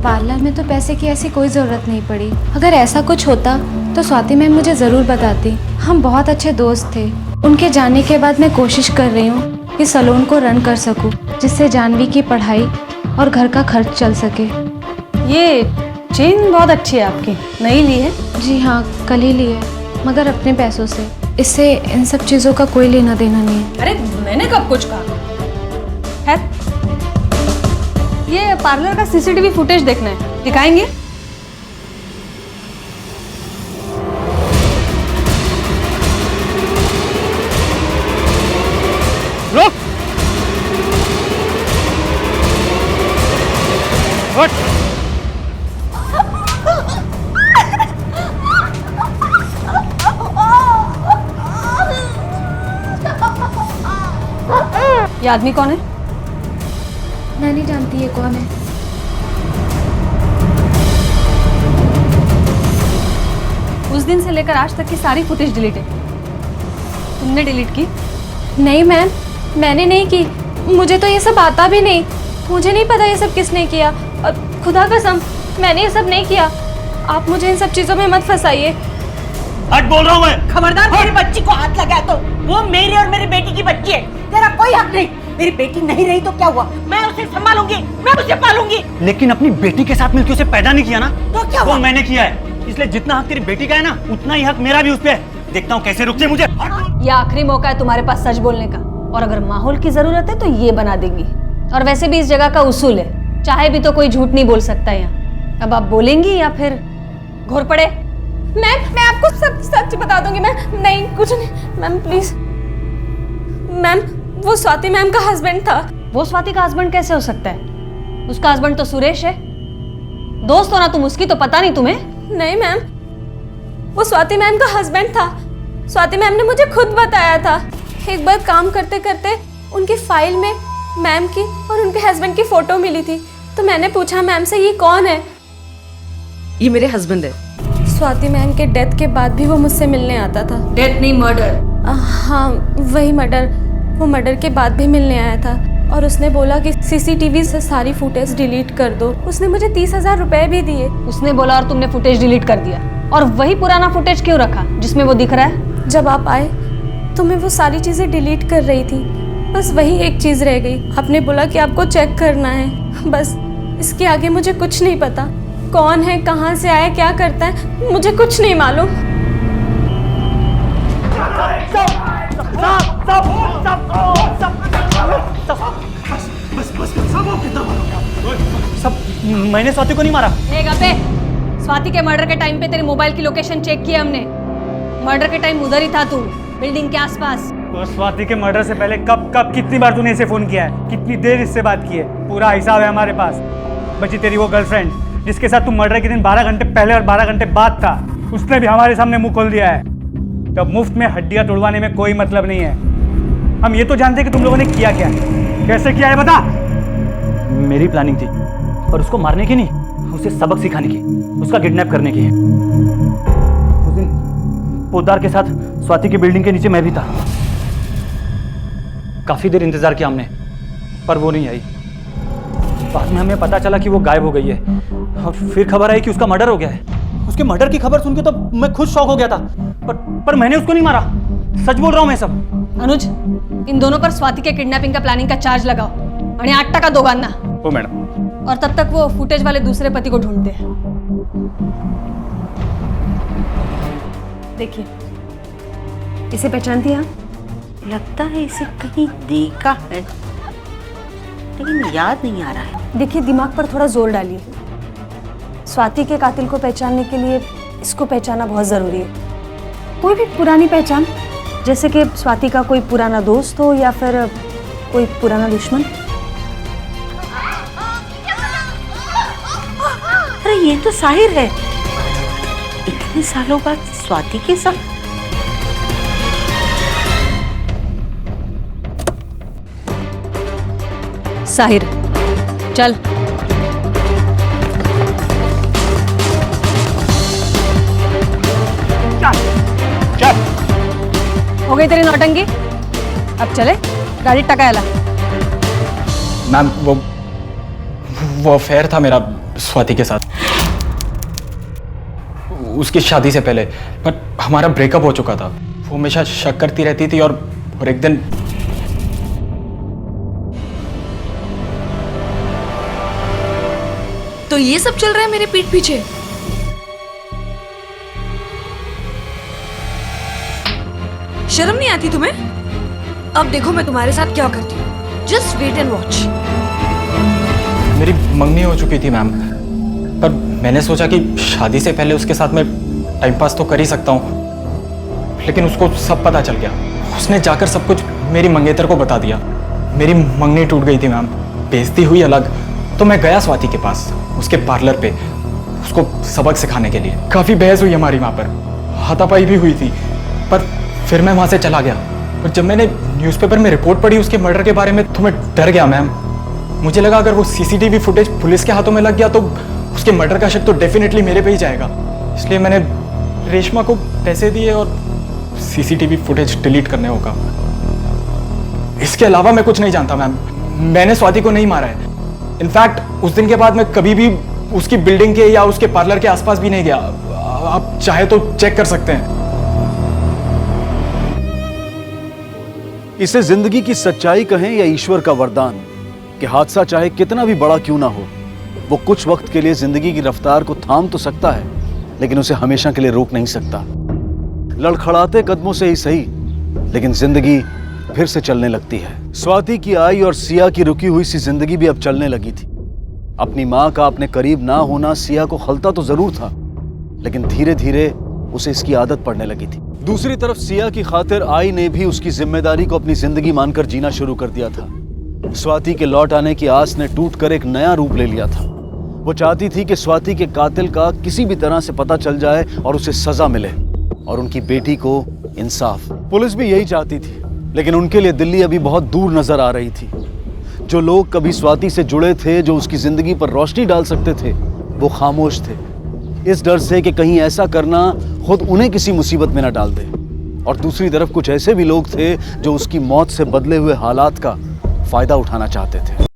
पार्लर में तो पैसे की ऐसी कोई ज़रूरत नहीं पड़ी। अगर ऐसा कुछ होता तो स्वाति मैम मुझे ज़रूर बताती। हम बहुत अच्छे दोस्त थे। उनके जाने के बाद मैं कोशिश कर रही हूँ कि सैलून को रन कर सकूँ, जिससे जानवी की पढ़ाई और घर का खर्च चल सके। ये चेन बहुत अच्छी है आपकी, नई ली है? जी हाँ, कल ही ली है, मगर अपने पैसों से। इससे इन सब चीज़ों का कोई लेना देना नहीं है। अरे मैंने कब कुछ कहा है? ये पार्लर का सीसीटीवी फुटेज देखना है, दिखाएंगे? रुक! हट! ये आदमी कौन है? मैं नहीं जानती ये कौन है। उस दिन से लेकर आज तक की सारी फुटेज डिलीट है। तुमने डिलीट की? नहीं मैम, मैंने नहीं की। मुझे तो ये सब आता भी नहीं। मुझे नहीं पता ये सब किसने किया, और खुदा कसम मैंने ये सब नहीं किया। आप मुझे इन सब चीज़ों में मत फंसाइए। हट बोल रहा हूँ मैं। खबरदार, मेरी बच्ची को हाथ लगाया तो वो मेरी और मेरी बेटी की बच्ची है, तेरा कोई हक नहीं। मेरी बेटी नहीं रही तो क्या हुआ, मैं उसे संभालूंगी, मैं उसे पालूंगी। लेकिन अपनी बेटी के साथ मिलकर उसे पैदा नहीं किया ना, तो क्या हुआ? वो मैंने किया है, इसलिए जितना हक तेरी बेटी का है ना, उतना ही हक मेरा भी उस पे है। देखता हूँ कैसे रुकते मुझे। ये आखिरी मौका है तुम्हारे पास सच बोलने का, और अगर माहौल की जरूरत है तो ये बना देंगी। और वैसे भी इस जगह का उसूल है, चाहे भी तो कोई झूठ नहीं बोल सकता यहाँ। अब आप बोलेंगी या फिर घोर पड़े? मैम, मैं आपको सब सच बता दूंगी। मैं नहीं, कुछ नहीं मैम, प्लीज। मैम, वो स्वाति मैम का हस्बैंड था। वो स्वाति का हस्बैंड कैसे हो सकता है? उसका हस्बैंड तो सुरेश है। दोस्त हो ना तुम उसकी, तो पता नहीं तुम्हें? नहीं मैम, वो स्वाति मैम का हस्बैंड था। स्वाति मैम ने मुझे खुद बताया था। एक बार काम करते करते उनकी फाइल में मैम की और उनके हस्बैंड की फोटो मिली थी, तो मैंने पूछा मैम से ये कौन है? ये मेरे हस्बैंड है। स्वाति मैम के डेथ के बाद भी वो मुझसे मिलने आता था। डेथ नहीं, मर्डर। हाँ वही मर्डर। वो मर्डर के बाद भी मिलने आया था, और उसने बोला कि सीसीटीवी से सारी फुटेज डिलीट कर दो। उसने मुझे 30,000 रुपए भी दिए। उसने बोला और तुमने फुटेज डिलीट कर दिया? और वही पुराना फुटेज क्यों रखा जिसमें वो दिख रहा है? जब आप आए तो मैं वो सारी चीज़ें डिलीट कर रही थी, बस वही एक चीज़ रह गई। आपने बोला कि आपको चेक करना है, बस इसके आगे मुझे कुछ नहीं पता। कौन है, कहाँ से आया, क्या करता है, मुझे कुछ नहीं मालूम। सब मैंने स्वाति को नहीं मारा। गप्पे, स्वाति के मर्डर के टाइम पे तेरे मोबाइल की लोकेशन चेक की हमने। मर्डर के टाइम उधर ही था तू, बिल्डिंग के आसपास। तो स्वाति के मर्डर से पहले कब कितनी बार तूने इसे फोन किया है, कितनी देर इससे बात की है, पूरा हिसाब है हमारे पास। बची तेरी वो गर्लफ्रेंड जिसके साथ तू मर्डर के दिन 12 घंटे पहले और 12 घंटे बाद था, उसने भी हमारे सामने मुंह खोल दिया है। तब मुफ्त में हड्डियां तोड़वाने में कोई मतलब नहीं है। हम ये तो जानते हैं कि तुम लोगों ने किया क्या, कैसे किया है बता। मेरी प्लानिंग थी, और उसको मारने की नहीं, उसे सबक सिखाने की, उसका किडनैप करने की। उस दिन पोद्दार के साथ स्वाति की बिल्डिंग के नीचे मैं भी था। काफी देर इंतजार किया हमने, पर वो नहीं आई। बाद में हमें पता चला कि वो गायब हो गई है, और फिर खबर आई कि उसका मर्डर हो गया है। उसके मर्डर की खबर सुन के तो मैं खुद शॉक हो गया था, पर मैंने उसको नहीं मारा। सच बोल रहा हूँ मैं सब। अनुज, इन दोनों पर स्वाति के किडनैपिंग का प्लानिंग का चार्ज लगाओ आणि 8 टका दोघांना। हो मैडम। और तब तक वो फुटेज वाले दूसरे पति को ढूंढते हैं। देखिए, इसे पहचानती हैं? लगता है इसे कहीं देखा है, लेकिन याद नहीं आ रहा है। देखिए, दिमाग पर थोड़ा जोर डालिए। स्वाति के कातिल को पहचानने के लिए इसको पहचाना बहुत जरूरी है। कोई भी पुरानी पहचान, जैसे कि स्वाति का कोई पुराना दोस्त हो या फिर कोई पुराना दुश्मन। अरे ये तो साहिर है, इतने सालों बाद स्वाति के साथ। साहिर, चल। चल। हो गई तेरी नौटंकी, अब चले गाड़ी टकायला। मैम, वो अफेयर था मेरा स्वाति के साथ, उसकी शादी से पहले। बट हमारा ब्रेकअप हो चुका था। वो हमेशा शक करती रहती थी, और एक दिन तो ये सब चल रहा है मेरे पीठ पीछे। शर्म नहीं आती तुम्हें? अब देखो मैं तुम्हारे साथ क्या करती हूँ। Just wait and watch. मेरी मंगनी हो चुकी थी मैम, पर मैंने सोचा कि शादी से पहले उसके साथ मैं टाइम पास तो कर ही सकता हूँ। लेकिन उसको सब पता चल गया। उसने जाकर सब कुछ मेरी मंगेतर को बता दिया। मेरी मंगनी टूट गई थी मैम, बेइज्जती हुई अलग। तो मैं गया स्वाति के पास, उसके पार्लर पे, उसको सबक सिखाने के लिए। काफ़ी बहस हुई हमारी वहाँ पर, हाथापाई भी हुई थी, पर फिर मैं वहाँ से चला गया। पर जब मैंने न्यूज़पेपर में रिपोर्ट पढ़ी उसके मर्डर के बारे में, तो मैं डर गया मैम। मुझे लगा अगर वो सीसीटीवी फुटेज पुलिस के हाथों में लग गया तो उसके मर्डर का शक तो डेफिनेटली मेरे पे ही जाएगा। इसलिए मैंने रेशमा को पैसे दिए और सीसीटीवी फुटेज डिलीट करने होगा। इसके अलावा मैं कुछ नहीं जानता मैम। मैंने स्वाति को नहीं मारा है। इनफैक्ट उस दिन के बाद मैं कभी भी उसकी बिल्डिंग के या उसके पार्लर के आसपास भी नहीं गया। आप चाहे तो चेक कर सकते हैं। इसे जिंदगी की सच्चाई कहें या ईश्वर का वरदान कि हादसा चाहे कितना भी बड़ा क्यों ना हो, वो कुछ वक्त के लिए जिंदगी की रफ्तार को थाम तो सकता है, लेकिन उसे हमेशा के लिए रोक नहीं सकता। लड़खड़ाते कदमों से ही सही, लेकिन जिंदगी फिर से चलने लगती है। स्वाति की आई और सिया की रुकी हुई सी जिंदगी भी अब चलने लगी थी। अपनी माँ का अपने करीब ना होना सिया को खलता तो जरूर था, लेकिन धीरे धीरे उसे इसकी आदत पड़ने लगी थी। दूसरी तरफ सिया की खातिर आई ने भी उसकी जिम्मेदारी को अपनी जिंदगी मानकर जीना शुरू कर दिया था। स्वाति के लौट आने की आस ने टूटकर एक नया रूप ले लिया था। वो चाहती थी कि स्वाति के कातिल का किसी भी तरह से पता चल जाए और उसे सजा मिले, और उनकी बेटी को इंसाफ। पुलिस भी यही चाहती थी, लेकिन उनके लिए दिल्ली अभी बहुत दूर नजर आ रही थी। जो लोग कभी स्वाति से जुड़े थे, जो उसकी जिंदगी पर रोशनी डाल सकते थे, वो खामोश थे, इस डर से कि कहीं ऐसा करना खुद उन्हें किसी मुसीबत में न डाल दे। और दूसरी तरफ कुछ ऐसे भी लोग थे जो उसकी मौत से बदले हुए हालात का फायदा उठाना चाहते थे।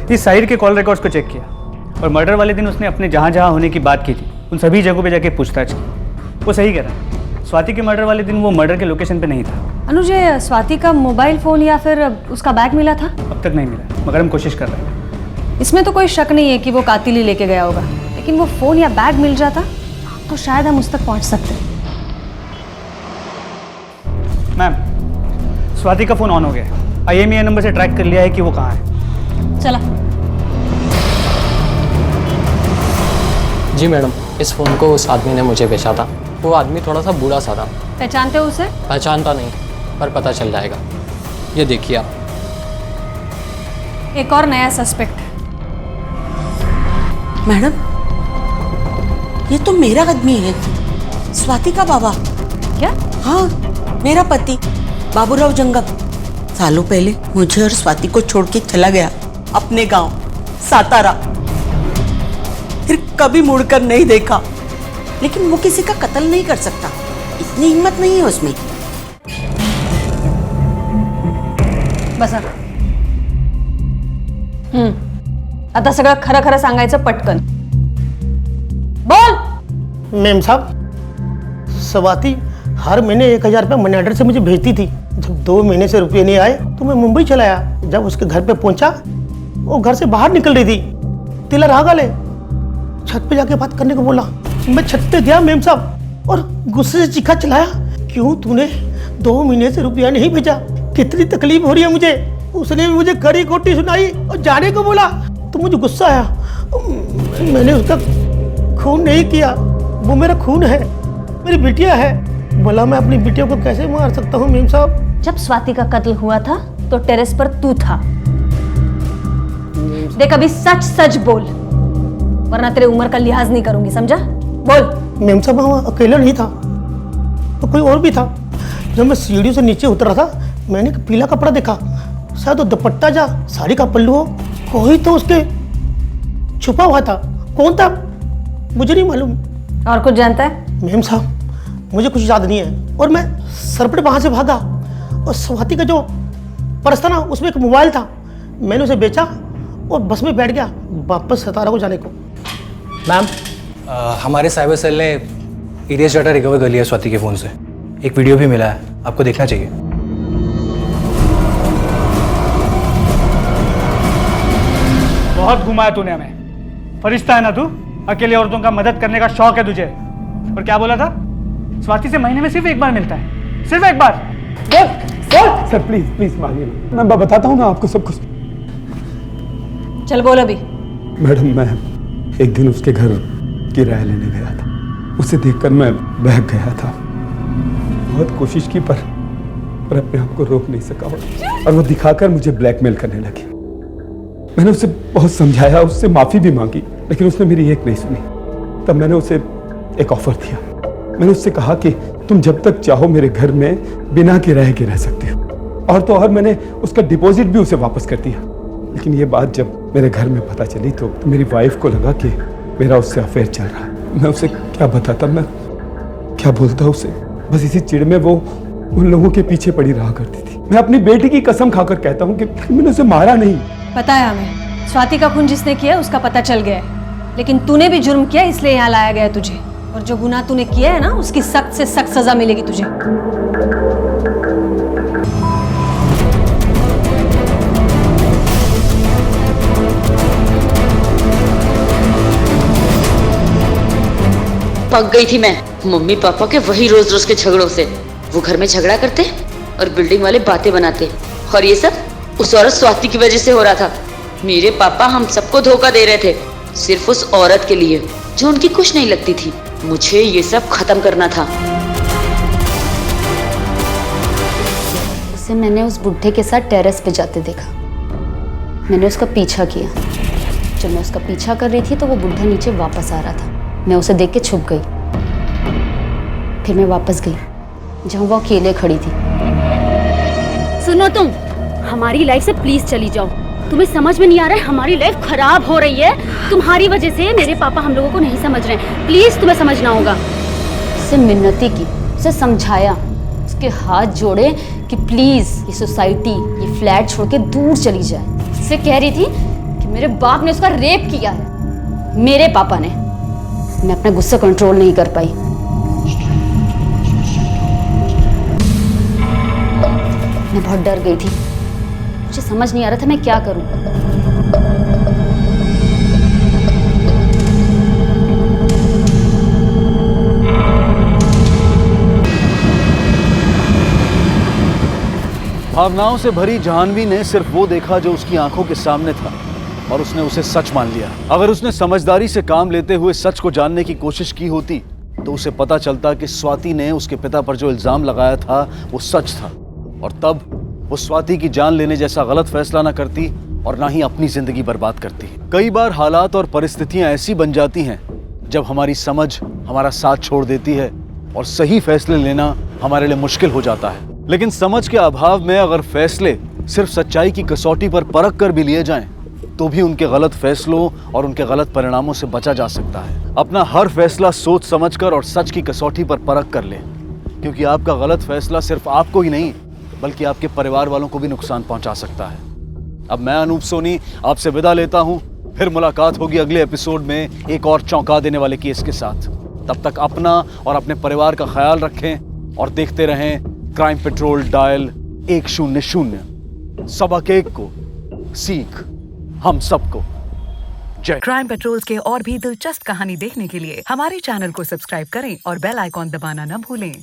इस साहिर के कॉल रिकॉर्ड्स को चेक किया और मर्डर वाले दिन उसने अपने जहाँ जहाँ होने की बात की थी उन सभी जगहों पे जाके पूछताछ की। वो सही कह रहा है, स्वाति के मर्डर वाले दिन वो मर्डर के लोकेशन पे नहीं था। अनुज, ये स्वाति का मोबाइल फ़ोन या फिर उसका बैग मिला था? अब तक नहीं मिला, मगर हम कोशिश कर रहे हैं। इसमें तो कोई शक नहीं है कि वो कातिल ही लेके गया होगा, लेकिन वो फ़ोन या बैग मिल जाता तो शायद हम उस तक पहुँच सकते। मैम, स्वाति का फ़ोन ऑन हो गया, IMEI नंबर से ट्रैक कर लिया है कि वो कहाँ है। चला। जी मैडम, इस फ़ोन को उस आदमी ने मुझे बेचा था। वो आदमी थोड़ा सा बूढ़ा सा था। पहचानते हो उसे? पहचानता नहीं, पर पता चल जाएगा। ये देखिए आप। एक और नया सस्पेक्ट। मैडम, ये तो मेरा आदमी है, स्वाति का बाबा। क्या? हाँ, मेरा पति बाबूराव जंगम सालों पहले मुझे और स्वाति को छोड़ के चला गया अपने गांव सातारा। फिर कभी मुड़कर नहीं देखा, लेकिन वो किसी का कत्ल नहीं कर सकता, इतनी हिम्मत नहीं है उसमें। बस आता सगळं खरं खरं सांगायचं पटकन। बोल। मैम साहब, स्वाति हर महीने 1000 रुपये मनी ऑर्डर से मुझे भेजती थी। जब 2 महीने से रुपये नहीं आए तो मैं मुंबई चला आया। जब उसके घर पे पहुंचा, वो घर से बाहर निकल रही थी, तिलर आ गले। छत पे जाके बात करने को बोला। मैं छत पे गया मैम साहब, और गुस्से से चीखा चिल्लाया, क्यों तूने 2 महीने से रुपया नहीं भेजा? कितनी तकलीफ हो रही है मुझे। उसने मुझे कड़ी कोटी सुनाई और जाने को बोला तो मुझे गुस्सा आया। मैंने उसका खून नहीं किया, वो मेरा खून है, मेरी बिटिया है। भला मैं अपनी बिटिया को कैसे मार सकता हूँ मैम साहब? जब स्वाति का कत्ल हुआ था तो टेरेस पर तू था। देख, अभी सच सच बोल, वरना तेरे उम्र का लिहाज नहीं करूंगी, समझा? बोल। मैम साहब, वहाँ अकेला नहीं था, तो कोई और भी था। जब मैं सीढ़ियों से नीचे उतरा था, मैंने एक पीला कपड़ा देखा, शायद वो दुपट्टा जा साड़ी का पल्लू हो। कोई तो उसके छुपा हुआ था। कौन था मुझे नहीं मालूम। और कुछ जानता है? मैम साहब, मुझे कुछ याद नहीं है, और मैं सरपट वहाँ से भागा, और स्वाति का जो पर्स था ना, उसमें एक मोबाइल था। मैंने उसे बेचा और बस में बैठ गया वापस सतारा को जाने को। मैम, हमारे साइबर सेल ने इरेज डाटा रिकवर कर लिया स्वाति के फ़ोन से। एक वीडियो भी मिला है, आपको देखना चाहिए। बहुत घुमाया तूने हमें। फरिश्ता है ना तू? अकेले औरतों का मदद करने का शौक है तुझे। और क्या बोला था? स्वाति से महीने में सिर्फ एक बार मिलता है, सिर्फ एक बार। सर प्लीज प्लीज मानिए, मैं बताता हूँ ना आपको सब कुछ। चल बोल अभी। मैडम, मैं एक दिन उसके घर किराया लेने गया था। उसे देखकर मैं बहक गया था। बहुत कोशिश की, पर अपने आप को रोक नहीं सका, और वो दिखाकर मुझे ब्लैकमेल करने लगी। मैंने उसे बहुत समझाया, उससे माफी भी मांगी, लेकिन उसने मेरी एक नहीं सुनी। तब मैंने उसे एक ऑफर दिया। मैंने उससे कहा कि तुम जब तक चाहो मेरे घर में बिना किराए के रह सकते हो। और तो और मैंने उसका डिपॉजिट भी उसे वापस कर दिया। लेकिन ये बात जब मेरे घर में पता चली तो मेरी वाइफ को लगा कि मेरा उससे अफेयर चल रहा है। मैं उसे क्या बताता, मैं क्या बोलता उसे? बस इसी चिढ़ में वो उन लोगों के पीछे पड़ी रहा करती थी। मैं अपनी बेटी की कसम खाकर कहता हूँ कि मैंने उसे मारा नहीं। पता है हमें, स्वाति का खून जिसने किया उसका पता चल गया है, लेकिन तूने भी जुर्म किया, इसलिए यहाँ लाया गया तुझे। और जो गुनाह तूने किया है ना, उसकी सख्त से सख्त सजा मिलेगी तुझे। पक गई थी मैं मम्मी पापा के वही रोज रोज के झगड़ों से। वो घर में झगड़ा करते और बिल्डिंग वाले बातें बनाते, और ये सब उस औरत स्वाति की वजह से हो रहा था। मेरे पापा हम सबको धोखा दे रहे थे, सिर्फ उस औरत के लिए जो उनकी कुछ नहीं लगती थी। मुझे ये सब खत्म करना था। उसे मैंने उस बुढ़े के साथ टेरेस पे जाते देखा। मैंने उसका पीछा किया। जब मैं उसका पीछा कर रही थी तो वो बुढ़ा नीचे वापस आ रहा था। मैं उसे देख के छुप गई। फिर मैं वापस गई जहाँ वो अकेले खड़ी थी। सुनो, तुम हमारी लाइफ से प्लीज चली जाओ। तुम्हें समझ में नहीं आ रहा है, हमारी लाइफ खराब हो रही है। तुम्हारी वजह से मेरे पापा हम लोगों को नहीं समझ रहे हैं। प्लीज तुम्हें समझना होगा। उससे मिन्नती की, उसे समझाया, उसके हाथ जोड़े कि प्लीज ये सोसाइटी, ये फ्लैट छोड़ के दूर चली जाए। उससे कह रही थी कि कि मेरे बाप ने उसका रेप किया है, मेरे पापा ने। मैं अपना गुस्सा कंट्रोल नहीं कर पाई। मैं बहुत डर गई थी, मुझे समझ नहीं आ रहा था मैं क्या करूं। भावनाओं से भरी जाह्नवी ने सिर्फ वो देखा जो उसकी आंखों के सामने था और उसने उसे सच मान लिया। अगर उसने समझदारी से काम लेते हुए सच को जानने की कोशिश की होती तो उसे पता चलता कि स्वाति ने उसके पिता पर जो इल्जाम लगाया था वो सच था, और तब वो स्वाति की जान लेने जैसा गलत फैसला ना करती और ना ही अपनी जिंदगी बर्बाद करती। कई बार हालात और परिस्थितियां ऐसी बन जाती हैं जब हमारी समझ हमारा साथ छोड़ देती है और सही फैसले लेना हमारे लिए मुश्किल हो जाता है। लेकिन समझ के अभाव में अगर फैसले सिर्फ सच्चाई की कसौटी पर परख कर भी लिए जाएं, तो भी उनके गलत फैसलों और उनके गलत परिणामों से बचा जा सकता है। अपना हर फैसला सोच समझकर और सच की कसौटी पर परख कर लें, क्योंकि आपका गलत फैसला सिर्फ आपको ही नहीं बल्कि आपके परिवार वालों को भी नुकसान पहुंचा सकता है। अब मैं अनूप सोनी आपसे विदा लेता हूं, फिर मुलाकात होगी अगले एपिसोड में एक और चौंका देने वाले केस के साथ। तब तक अपना और अपने परिवार का ख्याल रखें और देखते रहें क्राइम पेट्रोल डायल 100। सबक एक को सीख हम सबको। जय। क्राइम पेट्रोल्स के और भी दिलचस्प कहानी देखने के लिए हमारे चैनल को सब्सक्राइब करें और बेल आइकॉन दबाना न भूलें।